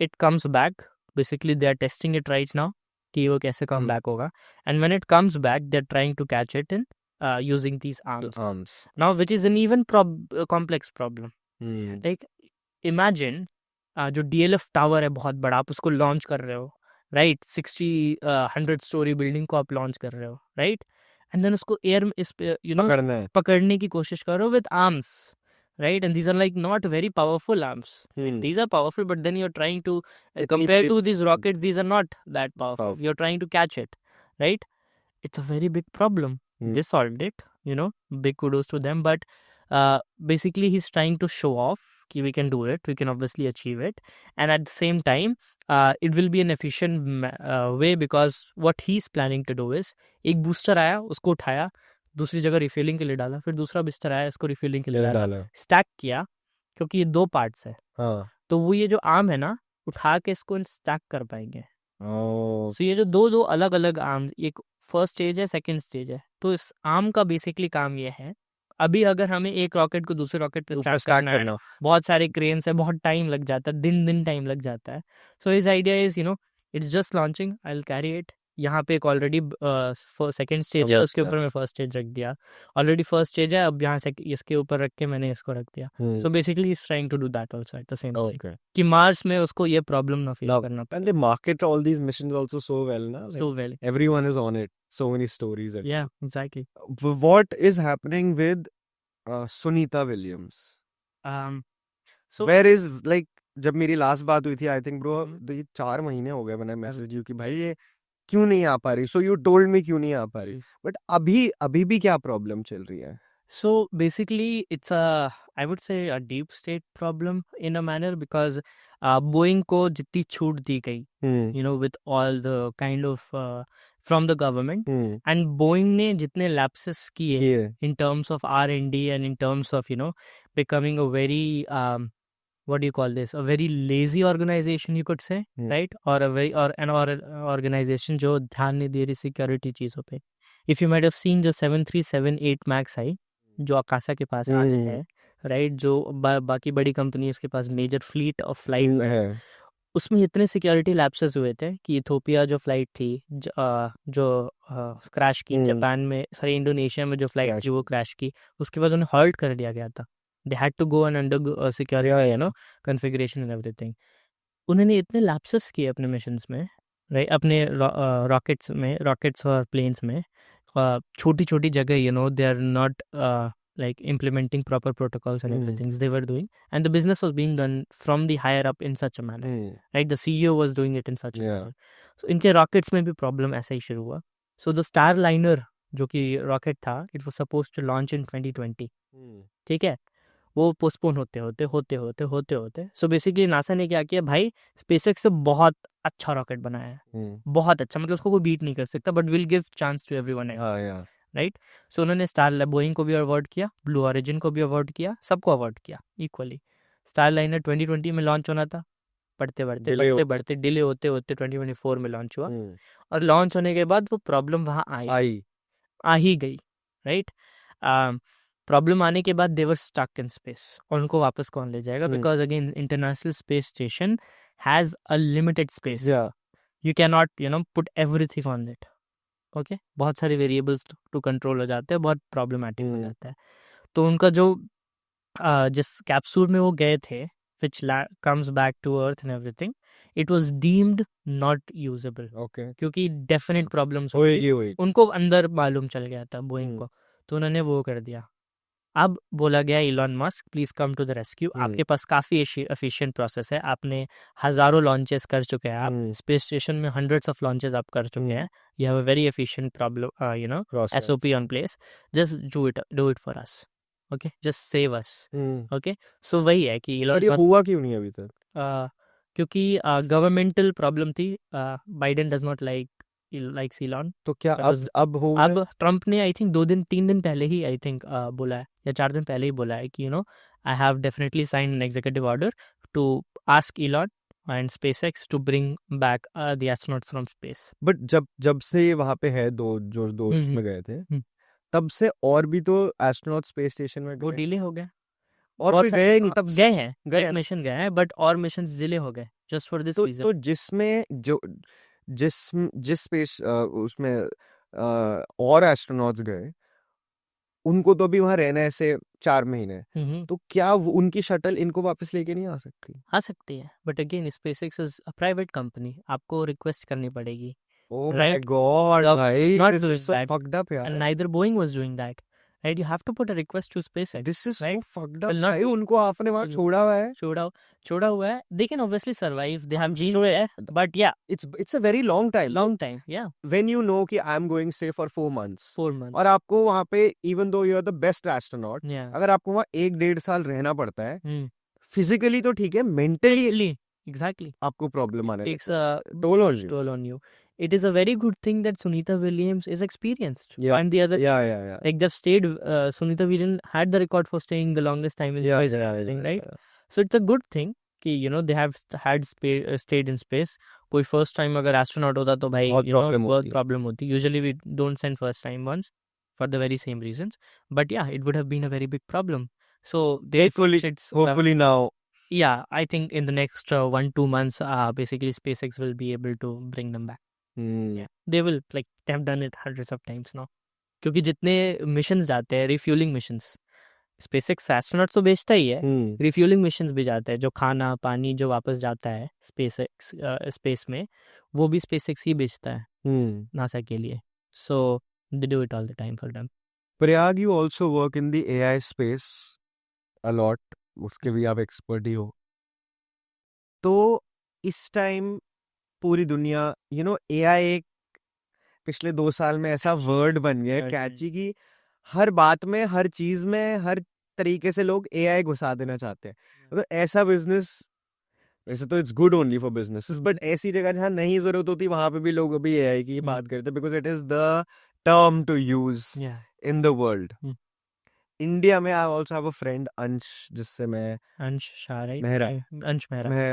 It comes back, basically they are testing it right now कि वो कैसे कम बैक होगा. And when it comes back they are trying to catch it in using these arms. Now, which is an even complex problem. Like, imagine जो DLF tower है बहुत बड़ा, आप उसको लॉन्च कर रहे हो, राइट? 100 स्टोरी बिल्डिंग को आप लॉन्च कर रहे हो, राइट? एंड देन उसको एयर में इस करना है. पकड़ने की कोशिश कर रहे हो with arms, right? And these are like not very powerful arms. These are powerful, but then you're trying to compared to these rockets, these are not that powerful. You're trying to catch it, right? It's a very big problem. They solved it, big kudos to them. But basically he's trying to show off कि we can do it, we can obviously achieve it, and at the same time it will be an efficient way, because what he's planning to do is, एक booster आया, उसको उठाया, दूसरी जगह refilling के लिए डाला, फिर दूसरा बिस्तर आया, इसको रिफिलिंग के लिए डाला, स्टैक किया, क्योंकि ये 2 पार्ट्स है. तो वो ये जो आर्म है ना, उठा के इसको स्टैक कर पाएंगे. So ये जो दो अलग अलग आर्म, एक फर्स्ट स्टेज है, सेकंड स्टेज है. तो इस आर्म का बेसिकली काम ये है, अभी अगर हमें एक रॉकेट को दूसरे रॉकेट पे स्टार्ट करना है, बहुत सारे क्रेन्स है, बहुत टाइम लग जाता है, दिन टाइम लग जाता है. So his idea is it's just launching, I will carry it. यहाँ पे एक ऑलरेडी सेकंड स्टेज है, उसके ऊपर मैं फर्स्ट स्टेज रख दिया. ऑलरेडी फर्स्ट स्टेज है, अब यहाँ से इसके ऊपर रख के मैंने इसको रख दिया. So basically is trying to do that also at the same time, कि मार्स में उसको ये प्रॉब्लम ना फेस करना पड़े. And they market all these missions also so well, na? Like, So well, everyone is on it. So many stories. yeah, exactly. What is happening with Sunita Williams? So Where is, like, जब मेरी last बात हुई थी, I think bro ये 4 महीने हो गए, मैंने मैसेज दिया कि भाई ये क्यों नहीं आ पा रही. सो यू टोल्ड मी क्यों नहीं आ पा रही, बट अभी भी क्या प्रॉब्लम चल रही है? So basically, it's I would say a deep state problem in a manner, because Boeing को जितनी छूट दी गई, with all the kind of from the government, and Boeing ने जितने lapses किए in terms of R&D and in terms of becoming a very what do you call this, a very lazy organization, you could say, right? Or an organization जो ध्यान नहीं दे रही security चीज़ों पे. If you might have seen जो 737-8 Max आई, जो आकाशा के पास आज है, राइट? जो बाकी बड़ी कंपनीज के पास मेजर फ्लीट ऑफ फ्लाइट है, उसमें इतने सिक्योरिटी लैप्सेस हुए थे कि इथोपिया जो फ्लाइट थी जो क्रैश की, जापान में, सॉरी इंडोनेशिया में जो फ्लाइट थी वो क्रैश की, उसके बाद उन्हें हॉल्ट कर दिया गया था. They had to go and under security configuration and everything. उन्होंने इतने लैप्सेस किए अपने मिशंस में, राइट? अपने रॉकेट्स और प्लेन्स में, छोटी छोटी जगह they are not like implementing proper protocols and everything they were doing, and the business was being done from the higher up in such a manner, right? The CEO was doing it in such a manner. So इनके rockets में भी problem ऐसा ही शुरू हुआ. So the Starliner जो कि rocket था, it was supposed to launch in 2020, ठीक है? वो पोस्टपोन होते। सो बेसिकली नासा ने क्या किया भाई, स्पेसएक्स से बहुत अच्छा रॉकेट बनाया है, बहुत अच्छा, मतलब उसको कोई बीट नहीं कर सकता, but will give chance to everyone, right. So उन्होंने स्टार बोइंग को भी अवार्ड किया, ब्लू ऑरिजिन को भी अवार्ड किया, सबको अवार्ड किया इक्वली। स्टार लाइनर 2020 में लॉन्च होना था, बढ़ते डिले होते 2024 में लॉन्च हुआ, और लॉन्च होने के बाद वो प्रॉब्लम वहाँ आ ही गई, राइट। प्रॉब्लम आने के बाद देवर स्टक इन स्पेस, और उनको वापस कौन ले जाएगा, because again international space station has a limited space, you can not put everything on it, okay. बहुत सारे वेरिएबल्स टू कंट्रोल हो जाते हैं, बहुत प्रॉब्लमेटिक हो जाता है। तो उनका जो जिस कैप्सूल में वो गए थे, which comes back to earth and everything, it was deemed not usable, क्योंकि डेफिनेट प्रॉब्लम्स होएगी। उनको अंदर मालूम चल गया था बोइंग को, तो उन्होंने वो कर दिया। अब बोला गया Elon Musk please come to the rescue, आपके पास काफ़ी एफिशिएंट प्रोसेस है, आपने हज़ारों लॉन्चेस कर चुके हैं, आप स्पेस स्टेशन में हंड्रेड्स ऑफ लॉन्चेस आप कर चुके हैं, you have a very efficient problem SOP on place, just do it for us, okay, just save us, okay. So वही है कि और ये हुआ क्यों नहीं अभी तक? क्योंकि गवर्नमेंटल प्रॉब्लम थी, Biden does not likes Elon. तो क्या अब ट्रम्प ने आई थिंक 2-3 दिन पहले ही आई थिंक बोला है, या 4 दिन पहले ही बोला है कि I have definitely sign an executive order to ask Elon and SpaceX to bring back the astronauts from space. But जब से वहाँ पे है दो उसमें गए थे, तब से और भी तो एस्ट्रोनॉट स्पेस स्टेशन में वो डिले हो गया, और कोई गए नहीं, तब गए हैं मिशन गए हैं, बट और मिशंस डिले हो गए जस्ट फॉर दिस रीजन। तो जिसमें जिस स्पेस उसमें और एस्ट्रोनॉट्स गए, उनको तो अभी वहां रहना है ऐसे 4 महीने, तो क्या उनकी शटल इनको वापस लेके नहीं आ सकती? आ सकती है, but again SpaceX is a private company, आपको रिक्वेस्ट करनी पड़ेगी। Oh my God, भाई, not this doing is so that. fucked up यार. And neither Boeing was doing that, right? You have to put a request to SpaceX. This is so right? fucked up. Well, not- भाई, उनको आपने वहाँ छोड़ा हुआ है. छोड़ा हुआ है, they can obviously survive, they have been there, but yeah, It's a very long time. yeah, When you know कि I'm going say for 4 months. 4 months, और आपको वहाँ पे even though you are the best astronaut, yeah, अगर आपको वहाँ 1-1.5 साल रहना पड़ता है, hmm. तो ठीक है, mentally exactly, आपको प्रॉब्लम आने takes a toll on you. It is a very good thing that Sunita Williams is experienced, Yeah. and the other, Yeah. like they've stayed, Sunita Williams had the record for staying the longest time in space and everything, right? So it's a good thing कि they have had stayed in space. कोई first time अगर astronaut होता तो भाई बहुत problem होती. Usually we don't send first time ones for the very same reasons, but yeah, it would have been a very big problem. So hopefully now. Yeah, I think in the next 1-2 months, basically SpaceX will be able to bring them back. Yeah, they will, like they have done it hundreds of times now. क्योंकि जितने missions जाते हैं, refuelling missions, SpaceX astronaut तो भेजता ही है, refuelling missions भी जाते हैं, जो खाना पानी जो वापस जाता है स्पेस में, वो भी SpaceX ही भेजता है नासा के लिए. So they do it all the time for them. Prayag, you also work in the AI space a lot. उसके भी आप एक्सपर्ट ही हो. तो इस टाइम पूरी दुनिया AI एक पिछले 2 साल में ऐसा वर्ड बन गया कैची कि हर बात में, हर चीज में, हर तरीके से लोग AI घुसा देना चाहते हैं. तो ऐसा बिजनेस, वैसे तो it's good only for businesses, but ऐसी जगह जहाँ नहीं जरूरत होती वहां पे भी लोग अभी AI की बात करते हैं, because it is the term to use in the world. India में I also have a friend Ansh, जिससे मैं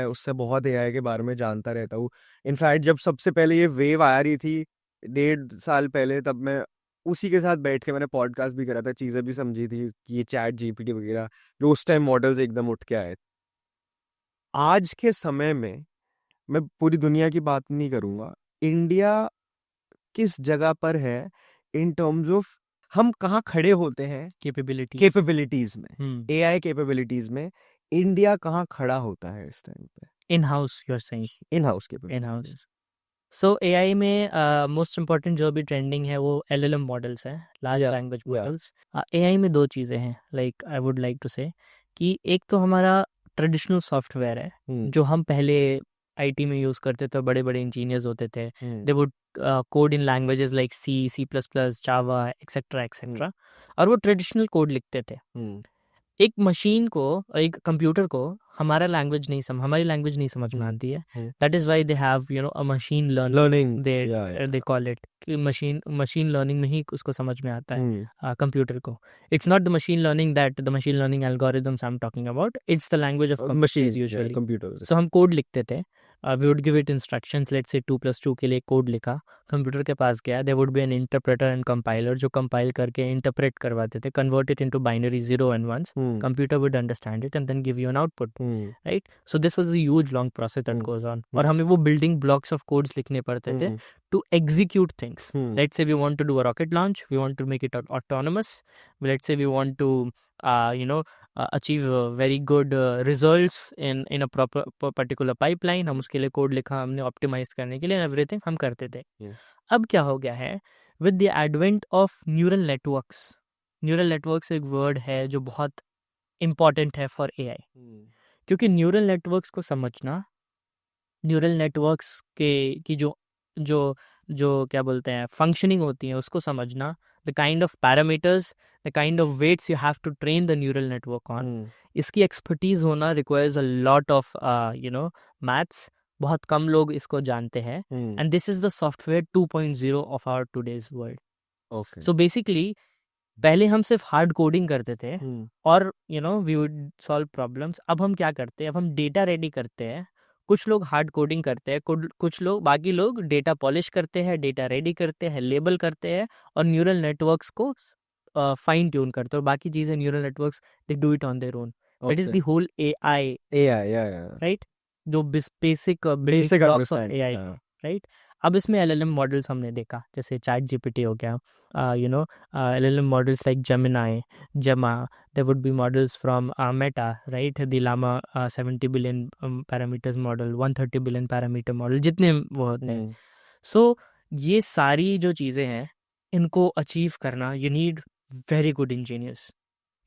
उससे बहुत AI के बारे में जानता रहता हूँ. इनफैक्ट जब सबसे पहले ये वेव आ रही थी 1.5 साल पहले, तब मैं उसी के साथ बैठ के मैंने पॉडकास्ट भी करा था, चीज़ें भी समझी थी कि ये ChatGPT वगैरह जो उस टाइम मॉडल्स एकदम उठ के आए. आज के समय में मैं पूरी दुनिया की बात नहीं करूँगा, इंडिया किस जगह पर है इन टर्म्स ऑफ हम कहाँ खड़े होते हैं कैपेबिलिटीज में, AI कैपेबिलिटीज में इंडिया कहाँ खड़ा होता है इस टाइम पे? In house, you are saying in house capabilities. So AI में मोस्ट इम्पॉर्टेंट जो भी ट्रेंडिंग है वो LLM मॉडल्स हैं, लार्ज लैंग्वेज मॉडल्स. AI में 2 चीज़ें हैं, like I would like to say कि एक तो हमारा ट्रेडिशनल सॉफ्टवेयर है जो हम पहले IT में यूज़ करते थे, बड़े बड़े इंजीनियर्स होते थे, they would code in languages like C++, Java etcetera, और वो ट्रेडिशनल कोड लिखते थे. एक मशीन को, एक कंप्यूटर को हमारी लैंग्वेज नहीं समझ में आती है. That is why they have a machine learning they call it कि मशीन लर्निंग में ही उसको समझ में आता है कंप्यूटर को. It's not the machine learning algorithms I am talking about. It's the language of machines usually. Computer. So हम कोड लिखते थे. We would give it instructions. Let's say 2+2 के लिए कोड लिखा, कंप्यूटर के पास गया. There would be an interpreter and compiler जो कंपाइल करके इंटरप्रेट करवाते थे, convert it into binary 0 and 1s. Computer would understand it and then give you an output, right? So this was a huge long process that goes on. और हमें वो building blocks of codes लिखने पड़ते थे to execute things. Let's say we want to do a rocket launch, we want to make it autonomous. Let's say we want to achieve very good results in a proper particular pipeline. हम उसके लिए code लिखा हमने optimise करने के लिए, everything हम करते थे. अब क्या हो गया है with the advent of neural networks. Neural networks एक वर्ड है जो बहुत इम्पॉर्टेंट है फॉर एआई, क्योंकि न्यूरल नेटवर्क्स को समझना, न्यूरल नेटवर्क्स की जो क्या बोलते हैं फंक्शनिंग होती है उसको समझना, the kind of parameters, the kind of weights you have to train the neural network on, इसकी एक्सपर्टीज होना requires a lot of maths. बहुत कम लोग इसको जानते हैं. And this is the software 2.0 of our today's world. So basically पहले हम सिर्फ हार्ड कोडिंग करते थे और वी वुड सॉल्व प्रॉब्लम्स. अब हम क्या करते हैं, अब हम डेटा रेडी करते हैं. कुछ लोग हार्ड कोडिंग करते हैं, कुछ लोग, बाकी लोग डेटा पॉलिश करते हैं, डेटा रेडी करते हैं, लेबल करते हैं और न्यूरल नेटवर्क्स को फाइन ट्यून करते हैं. और बाकी चीज़ें neural networks they do it on their own. It is the whole AI, right, जो basic blocks of AI, right. अब इसमें एलएलएम मॉडल्स हमने देखा, जैसे चैट जीपीटी हो गया, LLM models like Gemini, Gemma. There would be models from Meta, right? The Llama 70 billion parameters model, 130 billion parameter model, जितने वो होते हैं. So ये सारी जो चीज़ें हैं, इनको अचीव करना, you need very good engineers.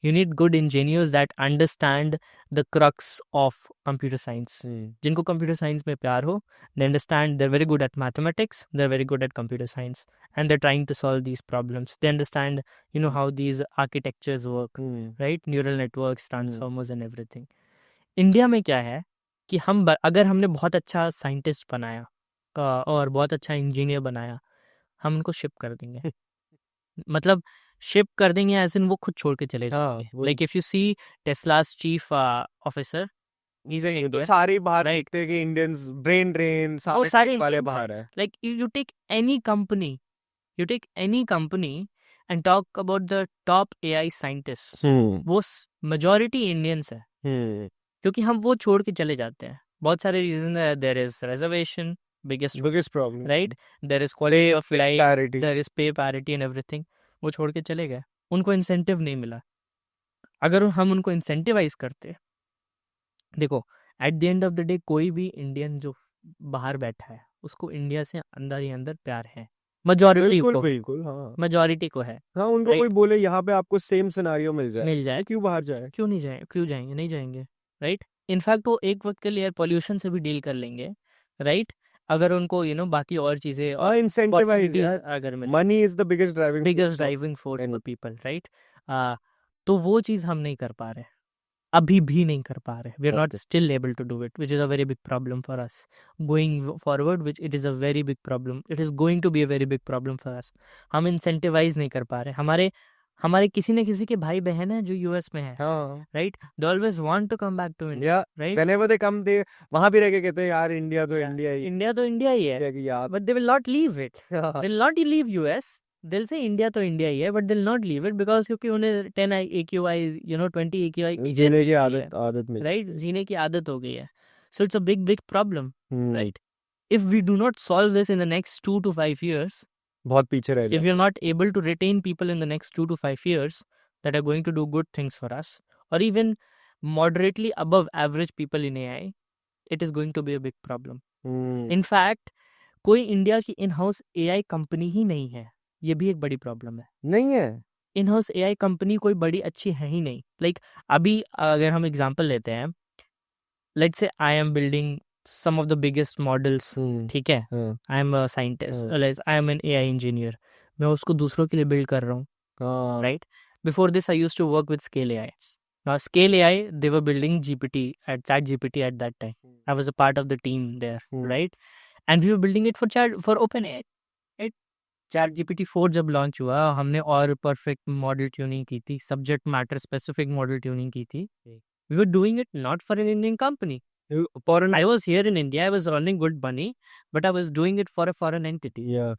You need good engineers that understand the crux of computer science. जिनको computer science में प्यार हो, they understand, they're very good at mathematics, they're very good at computer science, and they're trying to solve these problems. They understand, how these architectures work, right? Neural networks, transformers and everything. India में क्या है कि अगर हमने बहुत अच्छा scientist बनाया और बहुत अच्छा इंजीनियर बनाया, हम उनको शिप कर देंगे. मतलब शिप कर देंगे ऐसे वो खुद छोड़ के चले जाएंगे. Like if you see Tesla's chief officer, सारे बाहर देखते हैं कि इंडियंस ब्रेन ड्रेन सारे वाले बाहर है. Like you take any company and talk about the top AI scientist, वो मेजॉरिटी इंडियंस है. क्योंकि हम वो छोड़ के चले जाते हैं. बहुत सारे रीजन है. There is reservation, biggest problem, right? There is quality of life, parity. There is pay parity and everything. वो छोड़ के चले गए, उनको इंसेंटिव नहीं मिला. अगर हम उनको इंसेंटिवाइज करते, देखो at the end of the day कोई भी इंडियन जो बाहर बैठा है उसको इंडिया से अंदर ही अंदर प्यार है. मेजॉरिटी को, बिल्कुल हाँ, मेजॉरिटी को है. हाँ, उनको कोई बोले यहाँ पे आपको सेम सिनेरियो मिल जाए, क्यों बाहर जाए, क्यों नहीं जाए, क्यों जाएंगे, नहीं जाएंगे, राइट. इनफैक्ट वो एक वक्त के लिए एयर पोल्यूशन से भी डील कर लेंगे, राइट, अगर उनको बाकी और चीजें इंसेंटिवाइज, अगर money is the biggest driving force for people, right. तो वो चीज हम नहीं कर पा रहे, अभी भी नहीं कर पा रहे. We are not still able to do it, which is a very big problem for us going forward. Which it is a very big problem, it is going to be a very big problem for us. हम incentivise नहीं कर पा रहे. हमारे किसी न किसी के भाई बहन है जो यूएस में है, right. They always want to come back to India, right. Whenever they come, they वहां भी रह के कहते हैं यार इंडिया तो इंडिया ही है, but they will not leave it. They will not leave US. दिल से इंडिया तो इंडिया ही है, but they'll not leave it because क्योंकि उन्हें 10 AQI 20 AQI जीने की आदत में, राइट, जीने की आदत हो गई है. So it's a big problem, right. If we do not solve this in the next 2 to 5 years, बहुत पीछे रह जाए. If you're not able to retain people in the next 2 to 5 years that are going to do good things for us, or even moderately above average people in AI, it is going to be a big problem. In fact, कोई India की in-house AI company ही नहीं है. ये भी एक बड़ी problem है. नहीं है इन-हाउस AI कंपनी कोई बड़ी अच्छी है ही नहीं. लाइक अभी अगर हम एग्जांपल लेते हैं, let's say I am building some of the biggest models, ठीक है, I am a scientist, I am an AI engineer, मैं उसको दूसरों के लिए बिल्ड कर रहा हूँ, right? Before this I used to work with Scale AI, Now, Scale AI, they were building GPT at ChatGPT at that time. I was a part of the team there, right? And we were building it for OpenAI. Right? ChatGPT 4 जब launch हुआ, हमने और perfect model tuning की थी, subject matter specific model tuning की थी. We were doing it not for an Indian company. I was here in India, I was earning good money, but I was doing it for a foreign entity. Yeah.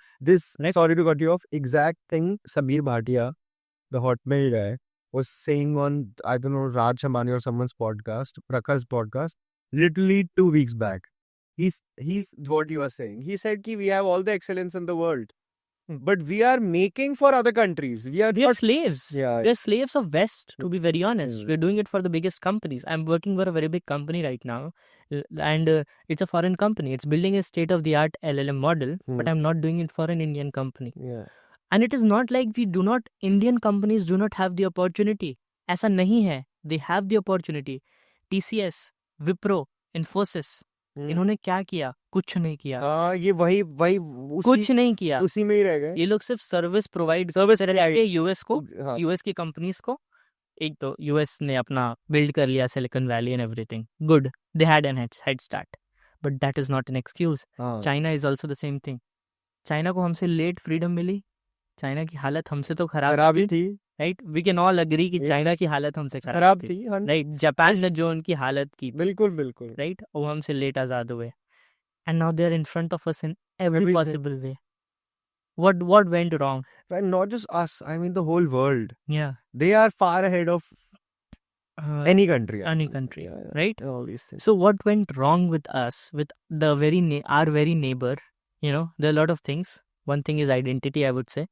Sorry to cut you off, exact thing Sabir Bhatia, the Hotmail guy, was saying on, I don't know, Raj Ambani or someone's podcast, Prakash podcast, literally 2 weeks back. He's what you are saying. He said ki we have all the excellence in the world, but we are making for other countries. We are We are not. slaves. Yeah. We are slaves of West, to be very honest. We're doing it for the biggest companies. I'm working for a very big company right now, and it's a foreign company. It's building a state-of-the-art LLM model, but I'm not doing it for an Indian company. Yeah. And it is not like Indian companies do not have the opportunity. ऐसा नहीं है. They have the opportunity. TCS, Wipro, Infosys, इन्होंने क्या किया? कुछ नहीं किया. हाँ, ये वही कुछ नहीं किया. उसी में ही रह गए. ये लोग सिर्फ सर्विस यूएस को, यूएस की कंपनीज को. एक तो यूएस ने अपना बिल्ड कर लिया silicon valley and everything. Good, they had an head start, but that is not an excuse. China is also the same thing. China को हमसे लेट फ्रीडम मिली. चाइना की हालत हमसे तो खराब थी. Right, we can all agree कि China की हालत हमसे खराब थी. राइट, जापान ने जो उनकी हालत की, बिल्कुल. राइट, वो हमसे लेट आजाद हुए. And now they are in front of us in every possible way. What went wrong? And not just us, I mean the whole world. Yeah. They are far ahead of any country. Right? All these things. So what went wrong with us, with the our very neighbor? You know, there are a lot of things. One thing is identity, I would say.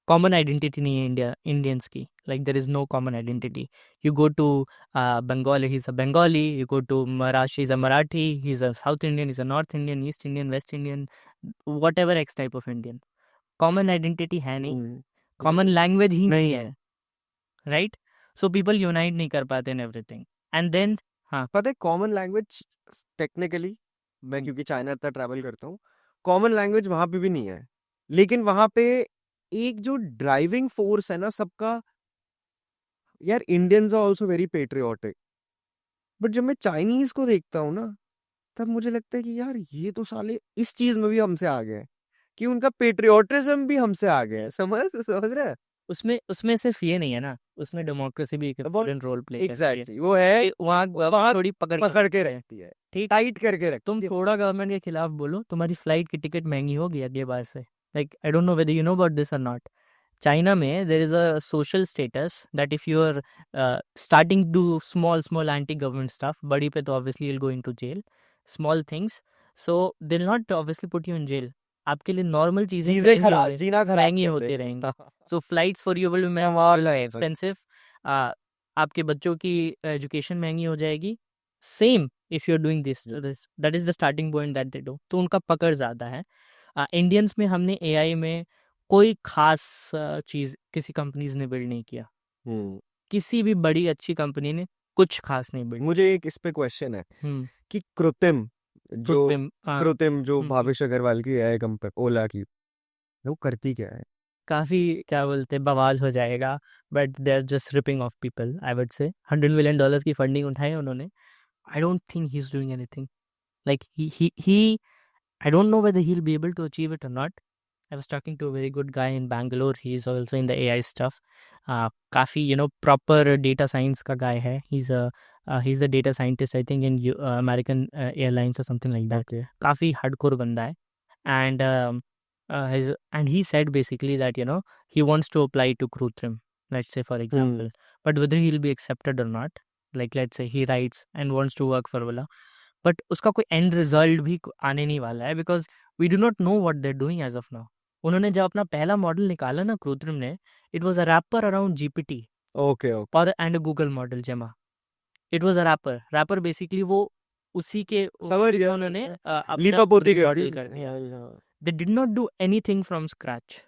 Common identity in Indians ki. Like there is no common identity. You go to Bengal, he's a Bengali. You go to Marathi, he's a Marathi. He's a South Indian, he's a North Indian, East Indian, West Indian, whatever X type of Indian. Common identity है नहीं. Common language ही नहीं है. Right? So people unite नहीं कर पाते in everything. And then पता है common language technically, मैं क्योंकि चाइना इतना ट्रैवल करता हूँ, common language वहाँ पे भी नहीं है. लेकिन वहाँ पे एक जो ड्राइविंग फोर्स है ना सबका, यार Indians are also very patriotic, but जब मैं चाइनीज को देखता हूँ ना, तब मुझे लगता है कि यार ये तो साले इस चीज में भी हमसे आ गए, कि उनका पेट्रियोटिज्म भी हमसे आ गया है. समझ रहे हैं? उसमें सिर्फ ये नहीं है ना, उसमें डेमोक्रेसी भी एक इम्पोर्टेंट रोल प्ले एग्जैक्टली वो है. वहाँ थोड़ी पकड़ के रहती है, ठीक, टाइट करके रखती है. तुम थोड़ा गवर्नमेंट के खिलाफ बोलो, तुम्हारी फ्लाइट की टिकट महंगी होगी अगले बार से. Like, I don't know whether you know about this or not. China में there is a social status that if you are starting to do small anti-government stuff, बड़ी पे तो obviously you'll go into jail. Small things, so they'll not obviously put you in jail. आपके लिए normal चीजें महंगी होते रहेंगी. So flights for you will be more expensive. आपके बच्चों की एजुकेशन महंगी हो जाएगी. Same if you're doing this. That is the starting point that they do. तो उनका पकड़ ज़्यादा है. इंडियंस में हमने एआई में कोई खास चीज़ किसी कंपनीज ने बिल्ड नहीं किया. किसी भी बड़ी अच्छी कंपनी ने कुछ खास नहीं बिल्ड. मुझे एक इस पे क्वेश्चन है कि कृत्रिम जो भावेश अग्रवाल की एआई कंपनी ओला की, वो करती क्या है? काफ़ी क्या बोलते हैं बवाल हो जाएगा, but they are just ripping off people. I would say $100 million की फंडिंग उठाई उन्होंने. I don't think he is doing anything. Like he I don't know whether he'll be able to achieve it or not. I was talking to a very good guy in Bangalore. He's also in the AI stuff. काफ़ी proper data science का guy है. He's the data scientist I think in American Airlines or something like that. Okay. काफ़ी hardcore बंदा है. And he said basically that he wants to apply to Krutrim, let's say for example. But whether he'll be accepted or not, like let's say he writes and wants to work for Ola, but उसका कोई end result भी आने नहीं वाला है, because we do not know what they are doing as of now. उन्होंने जब अपना पहला मॉडल निकाला ना कृत्रिम ने, it was a wrapper around GPT और and Google model Gemma. It was a wrapper basically. वो उसी के उन्होंने they did not do anything from scratch.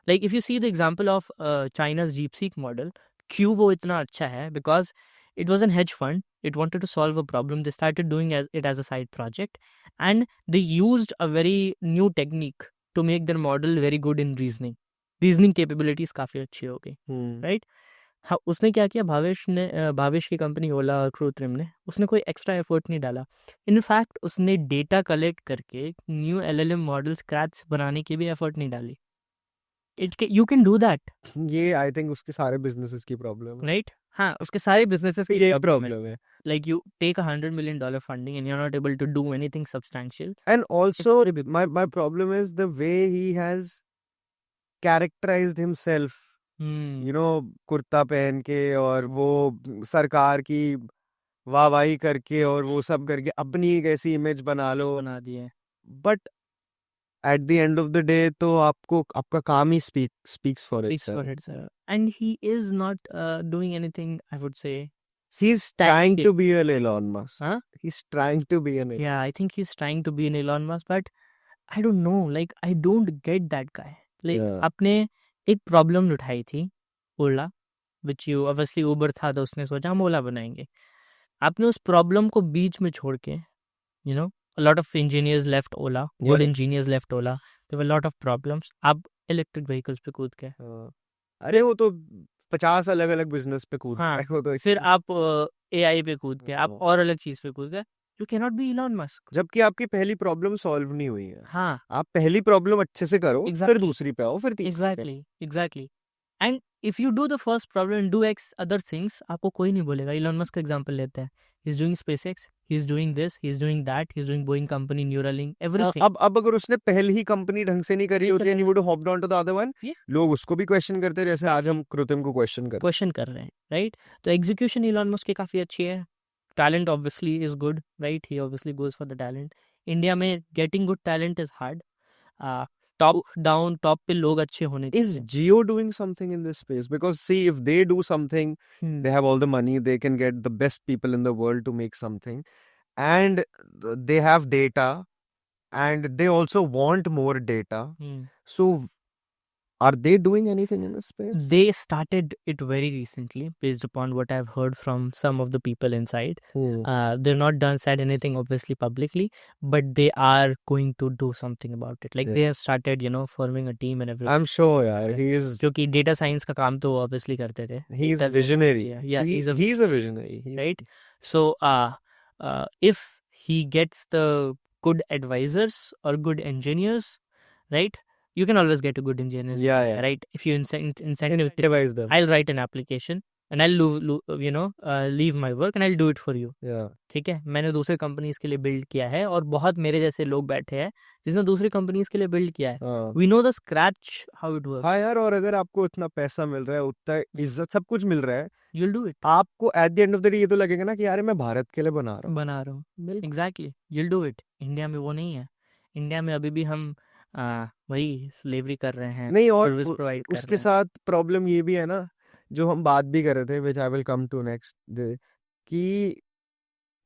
Like if you see the example of China's DeepSeek model, क्यों वो इतना अच्छा है? Because it was a hedge fund. It wanted to solve a problem. They started doing it as a side project, and they used a very new technique to make their model very good in reasoning. Reasoning capabilities काफी अच्छी हो गई, right? हाँ, उसने क्या किया, भावेश की company ओला और कृत्रिम ने, उसने कोई एक्स्ट्रा एफर्ट नहीं डाला। इनफैक्ट उसने डेटा कलेक्ट करके न्यू एलएलएम मॉडल स्क्रैच बनाने की भी एफर्ट नहीं डाली। यू कैन डू दैट, ये आई थिंक उसके सारे बिजनेसेस की प्रॉब्लम है। राइट? हाँ, उसके सारे बिजनेसेस की ये प्रॉब्लम है। प्रॉब्लम है। Like you take $100 million funding and you're not able to do anything substantial. And also very big. my problem is the way he has characterized himself, you know, kurta पहन के और वो सरकार की वाहवाही करके और वो सब करके अपनी एक ऐसी इमेज बना लो, बना दिए। But at the end of the day तो आपको आपका काम ही speaks for Speaks for itself. itself. And he is not doing anything, I would say. He's trying Tactic. to be an Elon Musk. Huh? He's trying to be an Elon. Yeah, I think he's trying to be an Elon Musk, but I don't know. Like, I don't get that guy. Like, Yeah. आपने एक problem उठाई थी, ओला, which you obviously Uber था तो उसने सोचा हम ओला बनाएंगे। आपने उस प्रॉब्लम को बीच में छोड़ के, you know, a lot of engineers left Ola, good Yeah. engineers left Ola. There were a lot of problems. आप इलेक्ट्रिक व्हीकल्स पे कूद के, हाँ। अरे वो तो 50 अलग अलग बिजनेस पे कूद हाँ, रहा है, वो तो फिर आप एआई पे कूद के, आप हाँ। और अलग चीज पे कूद गए। You can not be Elon Musk. जबकि आपकी पहली प्रॉब्लम सॉल्व नहीं हुई है। हाँ, आप पहली प्रॉब्लम अच्छे से करो, फिर Exactly. दूसरी पे आओ, फिर तीसरी पे। Exactly. And if you do the first problem and do x other things, आपको कोई नहीं बोलेगा। इलॉन मस्क का एग्जांपल लेते हैं, ही is doing SpaceX, he is doing this, he is doing that, he is doing Boeing company, Neuralink, everything. अब अगर उसने पहले ही कंपनी ढंग से नहीं करी होती, and he would have hopped on to the other one, Yeah. लोग उसको भी क्वेश्चन करते, जैसे आज हम कृत्रिम को क्वेश्चन करते क्वेश्चन कर रहे हैं, राइट? तो एग्जीक्यूशन इलॉन मस्क की काफ़ी अच्छी है। Talent obviously is good, right? He obviously goes for the talent. India में getting good talent is hard. Top down, top पे लोग अच्छे होने Is Jio doing something in this space? Because see, if they do something, चाहिए। they have all the money, they can get the best people in the world to make something, and they have data, and they also want more data. So are they doing anything in this space? They started it very recently, based upon what I've heard from some of the people inside. They're not said anything obviously publicly, but they are going to do something about it. Like Yeah. they have started, you know, forming a team and everything. I'm sure, yeah, he is. क्योंकि data science का काम तो obviously करते थे, He's a That's- visionary. yeah, He's a visionary. right? So if he gets the good advisors or good engineers, right, you can always get a good engineers, Yeah. right? If you incentive, Incentivize them. I'll write an application and I'll leave my work and I'll do it for you. Yeah. ठीक है, मैंने दूसरे companies के लिए build किया है और बहुत मेरे जैसे लोग बैठे हैं जिसने दूसरी कंपनीज के लिए बिल्ड किया है। हाँ। We know the scratch how it works. हाँ यार, और अगर आपको इतना पैसा मिल रहा है, उतना इज्जत, सब कुछ मिल रहा है, You'll do it. आपको at the end of the day ये तो लगेगा ना कि यार मैं भारत के लिए बना रहा हूँ। Exactly, you'll do it. India में वो नहीं है। इंडिया में अभी भी हम वही स्लेवरी कर रहे हैं, नहीं, और सर्विस प्रोवाइड कर उसके रहे हैं। साथ प्रॉब्लम ये भी है ना, जो हम बात भी कर रहे थे, which I will come to next, कि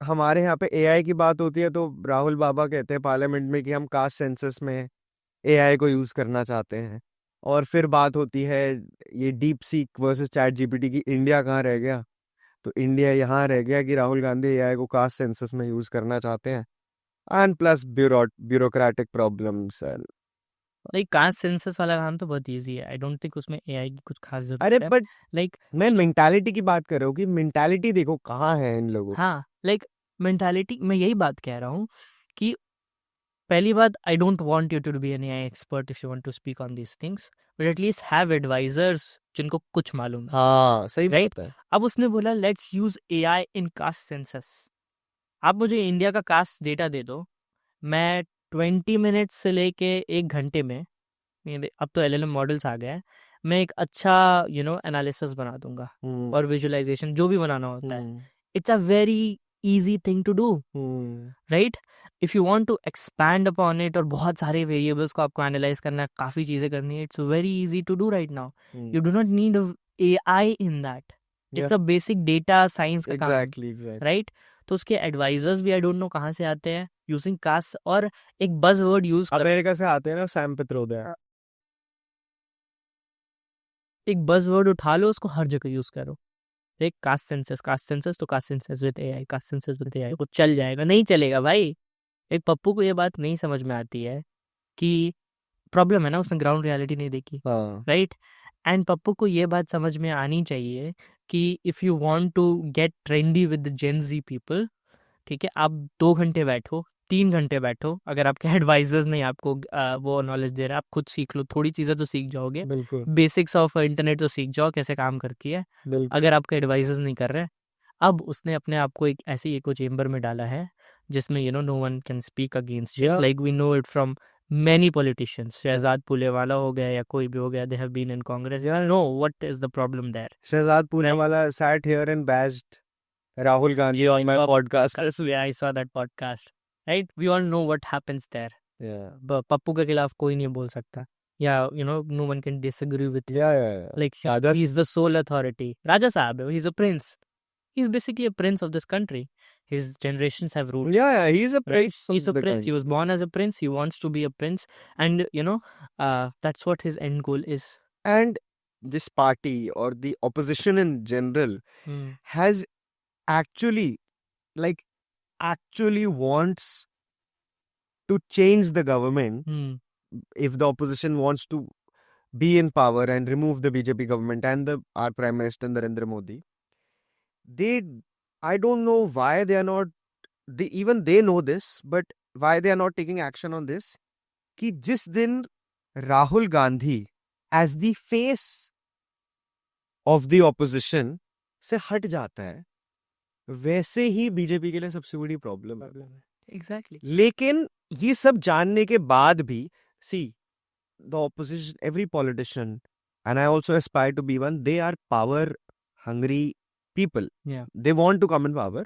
हमारे यहाँ पे एआई की बात होती है तो राहुल बाबा कहते हैं पार्लियामेंट में कि हम कास्ट सेंसस में एआई को यूज करना चाहते हैं, और फिर बात होती है ये deep seek versus chat GPT की, इंडिया कहाँ रह गया? तो इंडिया यहाँ रह गया कि राहुल गांधी एआई को कास्ट सेंसस में यूज करना चाहते हैं, and plus bureaucratic problems. Like caste census वाला काम तो बहुत इजी है। आई डोंट थिंक उसमें एआई की कुछ खास जरूरत अरे है। बट लाइक मैं मेंटालिटी की बात कर रहा हूँ कि मेंटालिटी देखो कहाँ है इन लोगों की। हाँ, लाइक मेंटालिटी, मैं यही बात कह रहा हूँ कि पहली बात, I don't want you to be an AI expert if you want to speak on these things, but at least have advisors जिनको कुछ मालूम है। हाँ, सही Right? बात है। अब उसने बोला let's use AI in caste census. आप मुझे इंडिया का कास्ट डेटा दे दो, मैं 20 मिनट्स से लेके 1 घंटे में, अब तो एलएलएम मॉडल्स आ गए हैं, मैं एक अच्छा एनालिसिस बना दूंगा और विजुअलाइजेशन जो भी बनाना होता है। It's a very easy thing to do, right? If you want to expand upon it और बहुत सारे वेरिएबल्स को आपको एनालाइज करना है, काफ़ी चीज़ें करनी है, it's very easy to do right now. You do not need AI in that. It's a basic data science का काम, एग्जैक्टली राइट? तो उसके एडवाइजर्स भी आई डोंट नो कहाँ से आते हैं यूजिंग कास्ट, और एक बज वर्ड यूज कर, अमेरिका से आते हैं ना, सैम पित्रोदा। एक बज वर्ड उठा लो, उसको हर जगह यूज करो। एक कास्ट सेंसस तो caste census with AI, caste census with AI, वो चल जाएगा? नहीं चलेगा भाई। एक पप्पू को ये बात नहीं समझ में आती है कि प्रॉब्लम है ना, उसने ग्राउंड रियलिटी नहीं देखी, हाँ, राइट? एंड पप्पू को ये बात समझ में आनी चाहिए कि if you want to get trendy with Gen Z people, ठीक है, आप 2 घंटे बैठो, 3 घंटे बैठो, अगर आपके एडवाइजर्स नहीं आपको वो नॉलेज दे रहे, आप खुद सीख लो, थोड़ी चीज़ें तो सीख जाओगे, बिल्कुल बेसिक्स ऑफ इंटरनेट तो सीख जाओ, कैसे काम करती है। बिल्कुल अगर आपके एडवाइजर्स नहीं कर रहे, अब उसने अपने आप को एक ऐसी इको चेम्बर में डाला है जिसमें no one can speak against it, Yeah. Like we know it from many politicians, Shehzad Poonawalla हो गया या कोई भी हो गया, they have been in Congress, you know what is the problem there. Shahzad पूनेवाला sat here and bashed Rahul Gandhi on my podcast. Yeah, I saw that podcast, right? We all know what happens there. Yeah. Pappu के खिलाफ कोई नहीं बोल सकता, या no one can disagree with him. Yeah. Like Raja- he's the sole authority. Raja Saab, he's a prince. He's basically a prince of this country. His generations have ruled. Yeah, he's a Right? prince. of He's a the prince. country. He was born as a prince. He wants to be a prince, and that's what his end goal is. And this party or the opposition in general has actually wants to change the government. If the opposition wants to be in power and remove the BJP government and our Prime Minister Narendra Modi, I don't know why they are not, even they know this, but why they are not taking action on this. कि जिस दिन Rahul Gandhi as the face of the opposition से हट जाता है, वैसे ही BJP के लिए सबसे बड़ी प्रॉब्लम है. Exactly. लेकिन ये सब जानने के बाद भी, see, the opposition, every politician, and I also aspire to be one, they are power hungry people. Yeah. They want to come in power,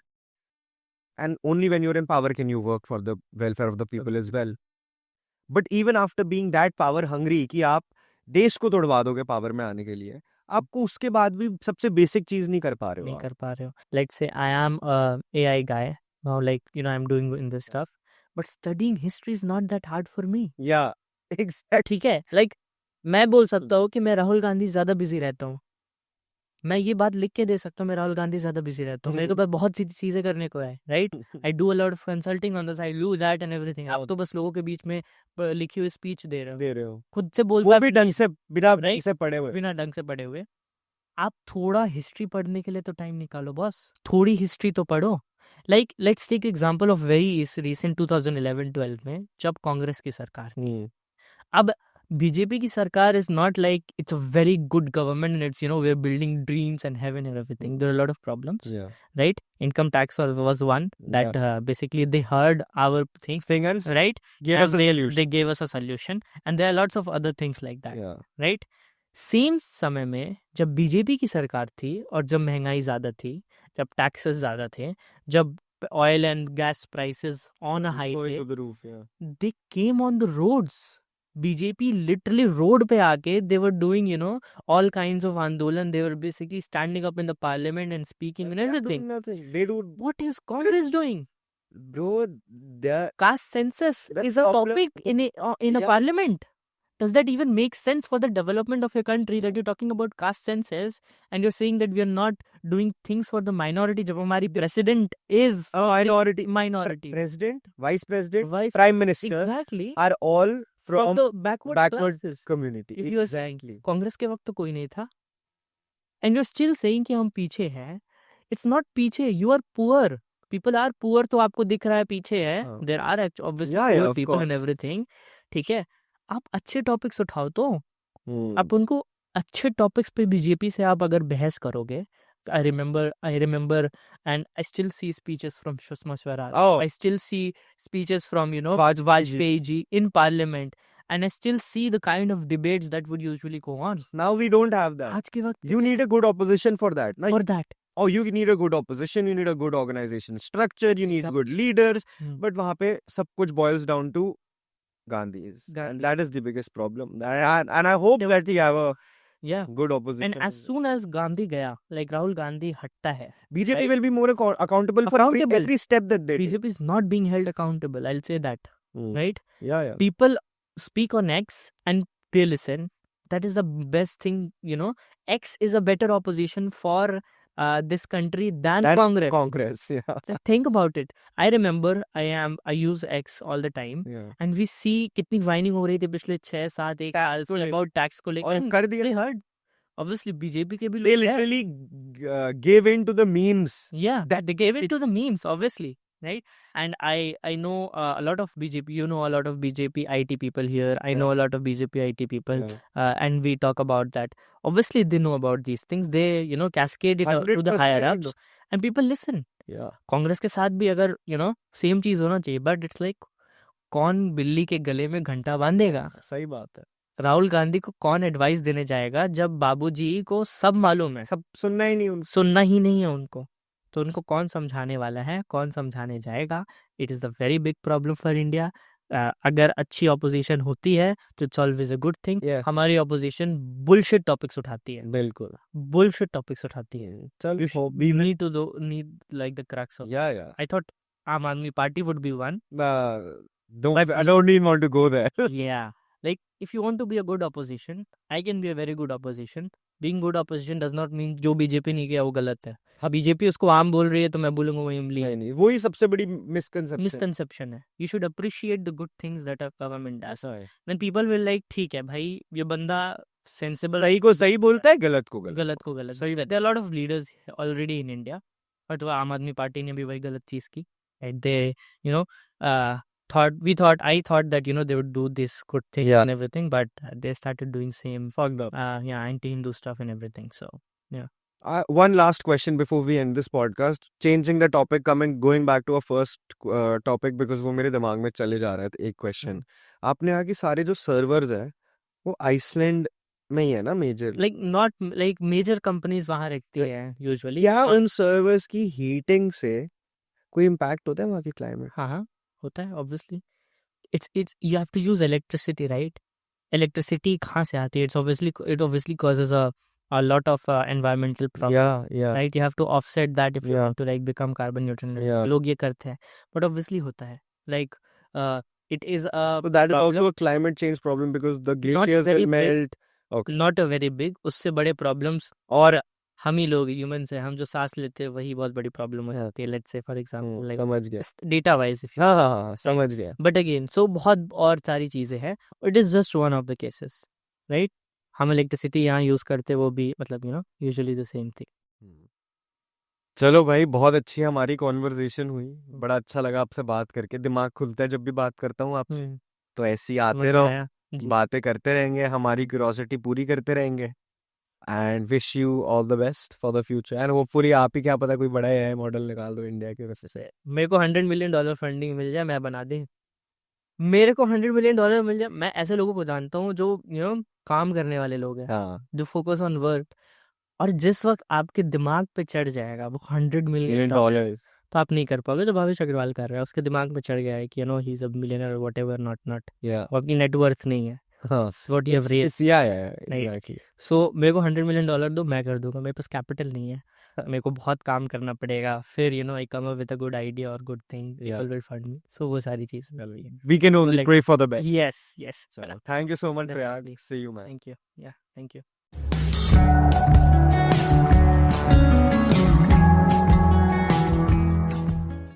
and only when you're in power can you work for the welfare of the people as well. But even after being that power hungry कि आप देश को तोड़वा दोगे power में आने के लिए, आपको उसके बाद भी सबसे बेसिक चीज नहीं कर पा रहे हो. Let's say I am a AI guy now, like I'm doing in this stuff, but studying history is not that hard for me. Yeah, exactly. ठीक है, like मैं बोल सकता हूँ कि मैं राहुल गांधी ज्यादा बिजी रहता हूँ, मैं ये बात लिख के दे सकता हूँ मैं राहुल गांधी ज्यादा बिजी रहता हूँ, मेरे पास बहुत सी चीजें करने को है, right? I do a lot of consulting on the side, do that and everything. आप तो बस लोगों के बीच में लिखी हुई स्पीच दे रहे हो, खुद से बोल वो भी ढंग से बिना Right? से पढ़े हुए. बिना ढंग से पढ़े हुए. आप थोड़ा हिस्ट्री पढ़ने के लिए तो टाइम निकालो बॉस, थोड़ी हिस्ट्री तो पढ़ो. Like let's take example of very recent 2011-12 में जब कांग्रेस की सरकार थी. अब बीजेपी की सरकार is not like it's a very good government and it's we are building dreams and heaven and everything. There are a lot of problems, right? Income tax was one that basically they heard our things, right? Gave us a solution. They gave us a solution, and there are lots of other things like that, Yeah. right? Same समय में जब BJP की सरकार थी और जब महंगाई ज़्यादा थी, जब टैक्सेस ज़्यादा थे, जब oil and gas prices on a high Going पे, to the roof, yeah. they came on the roads. BJP literally road पे आके they were doing all kinds of आंदोलन. They were basically standing up in the parliament and speaking and They are doing everything. nothing. They do, What is Congress doing? bro. They're Caste census That's is a problem. topic in a Yeah. parliament. Does that even make sense for the development of your country that you're talking about caste census and you're saying that we are not doing things for the minority? जब हमारी president is minority. president, vice president, Vice- prime minister Exactly. are all From from the backward classes. community. If you are- Exactly. Congress के वक्त तो कोई नहीं था. And you're still saying कि हम पीछे हैं. It's not पीछे. You are poor. People are poor तो आपको दिख रहा है पीछे है. हाँ. There are obviously Yeah, poor of people and course. everything. ठीक है. आप अच्छे टॉपिक्स उठाओ तो. Hmm. आप उनको अच्छे टॉपिक्स पे बीजेपी से आप अगर बहस करोगे. I remember and I still see speeches from Sushma Swaraj. Oh. I still see speeches from Vajpayee ji in parliament, and I still see the kind of debates that would usually go on. Now we don't have that. आज के वक्त You need a good opposition for that. Like, for that. oh, you need a good opposition. You need a good organization structure. You need good leaders. But वहाँ पे सब कुछ boils down to Gandhis, and Gandhi. that is the biggest problem. And I hope that we have a Yeah. good opposition. And as soon as Gandhi गया, like Rahul Gandhi हटता है, BJP right? will be more accountable for Accountable. every step that they take. BJP is not being held accountable. I'll say that, Hmm. right? Yeah. People speak on X and they listen. That is the best thing, X is a better opposition for this country than Congress. Congress, yeah. Like, think about it. I remember I use X all the time, Yeah. and we see कितनी whining हो रही थी पिछले 6-7 साल Tax को लेके। about tax को लेके. और कर दिया। They heard. Obviously बीजेपी के भी They लोग हैं. literally gave in to the memes. Yeah, that they gave it to the memes, obviously, right? And I know a lot of BJP. You know a lot of BJP IT people here. I know a lot of BJP IT people, Yeah. and we talk about that. Obviously, they know about these things. They cascade it out to the higher ups, 100%. and people listen. Yeah. Congress के साथ भी अगर same चीज होना चाहिए, but it's like कौन बिल्ली के गले में घंटा बांधेगा? सही बात है. राहुल गांधी को कौन एडवाइस देने जाएगा जब बाबूजी को सब मालूम है, सब सुनना ही नहीं उनको. सुनना ही नहीं है उनको? तो उनको कौन समझाने वाला है, कौन समझाने जाएगा? It is the very big problem for India. अगर अच्छी ऑपोजिशन होती है तो it's always a good thing. Yeah. हमारी ऑपोजिशन बुलशिट टॉपिक्स उठाती है, बिल्कुल. बुलशिट टॉपिक्स उठाती है. चल. We need to need like the crux of. Yeah. I thought Aam Aadmi Party would be one. I don't even want to go there. Yeah. Like, if you want to be a good opposition, I can be a very good opposition. Being good opposition does not mean जो BJP नहीं किया वो गलत है. हाँ, BJP उसको आम बोल रही है तो मैं बोलूंगा वो इमली है. नहीं, वही सबसे बड़ी मिसकंसेप्शन. मिसकंसेप्शन है. You should appreciate the good things that our government does. Then people will like, ठीक है भाई, ये बंदा sensible, सही को सही बोलता है, गलत को गलत. गलत को गलत. There are a lot of leaders already in India, but वो आम आदमी पार्टी ने भी वही गलत चीज की. And they, I thought that they would do this good thing and everything, but they started doing same Fucked up. anti-Hindu stuff and everything. So One last question before we end this podcast. Changing the topic, going back to our first topic because वो मेरे दिमाग में चले जा रहा है. एक question. आपने कहा कि सारे जो servers है वो आइसलैंड में ही है ना major. not like major companies वहाँ रखती हैं usually. क्या उन servers की heating से कोई इम्पैक्ट होता है वहाँ की क्लाइमेट? हाँ होता है obviously. It's you have to use electricity, right? Electricity कहाँ से आती है? It obviously causes a lot of environmental problem. Yeah. Right? You have to offset that if you want to like become carbon neutral. Yeah. लोग ये करते हैं, but obviously होता है. Like it is a So that is problem. also a climate change problem because the glaciers very will melt. Okay. Not a very big. उससे बड़े problems और हम ही लोग humans हैं, हम जो सांस लेते हैं वही बहुत बड़ी problem हो जाती है. Let's say for example like समझ गया. data wise if you हाँ समझ गया. but again so बहुत और सारी चीजें हैं. It is just one of the cases, right? हम electricity यहाँ use करते वो भी मतलब usually the same thing. चलो भाई, बहुत अच्छी हमारी कॉन्वर्सेशन हुई. बड़ा अच्छा लगा आपसे बात करके. दिमाग खुलता है जब भी बात करता हूँ आपसे. तो ऐसे ही आते रहो, बातें करते रहेंगे, हमारी क्यूरियोसिटी पूरी करते रहेंगे. And wish you all the best for the future. And hopefully आप ही क्या पता कोई बड़ा AI मॉडल निकाल दो इंडिया के वजह से. मेरे को $100 million फंडिंग मिल जाए, मैं बना दे. मेरे को $100 million मिल जाए. मैं ऐसे लोगों को जानता हूँ जो काम करने वाले लोग हैं, जो फोकस ऑन वर्क, और जिस वक्त आपके दिमाग पे चढ़ जाएगा वो $100 million तो आप नहीं कर पाओगे. तो भावेश अग्रवाल कर रहा है, उसके दिमाग में चढ़ गया है कि ही इज अ मिलियनर और व्हाटएवर नॉट. वो आपकी नेटवर्थ नहीं है. What you have raised. Exactly. So मेरे को $100 million दो, मैं कर दूंगा. मेरे पास कैपिटल नहीं है, मेरे को बहुत काम करना पड़ेगा. फिर I come up with a good idea और good thing, people will fund me. So वो सारी चीज We can only pray for the best. Yes. Chalo. Thank you so much, Prayag. See you, man. Thank you. Yeah, thank you.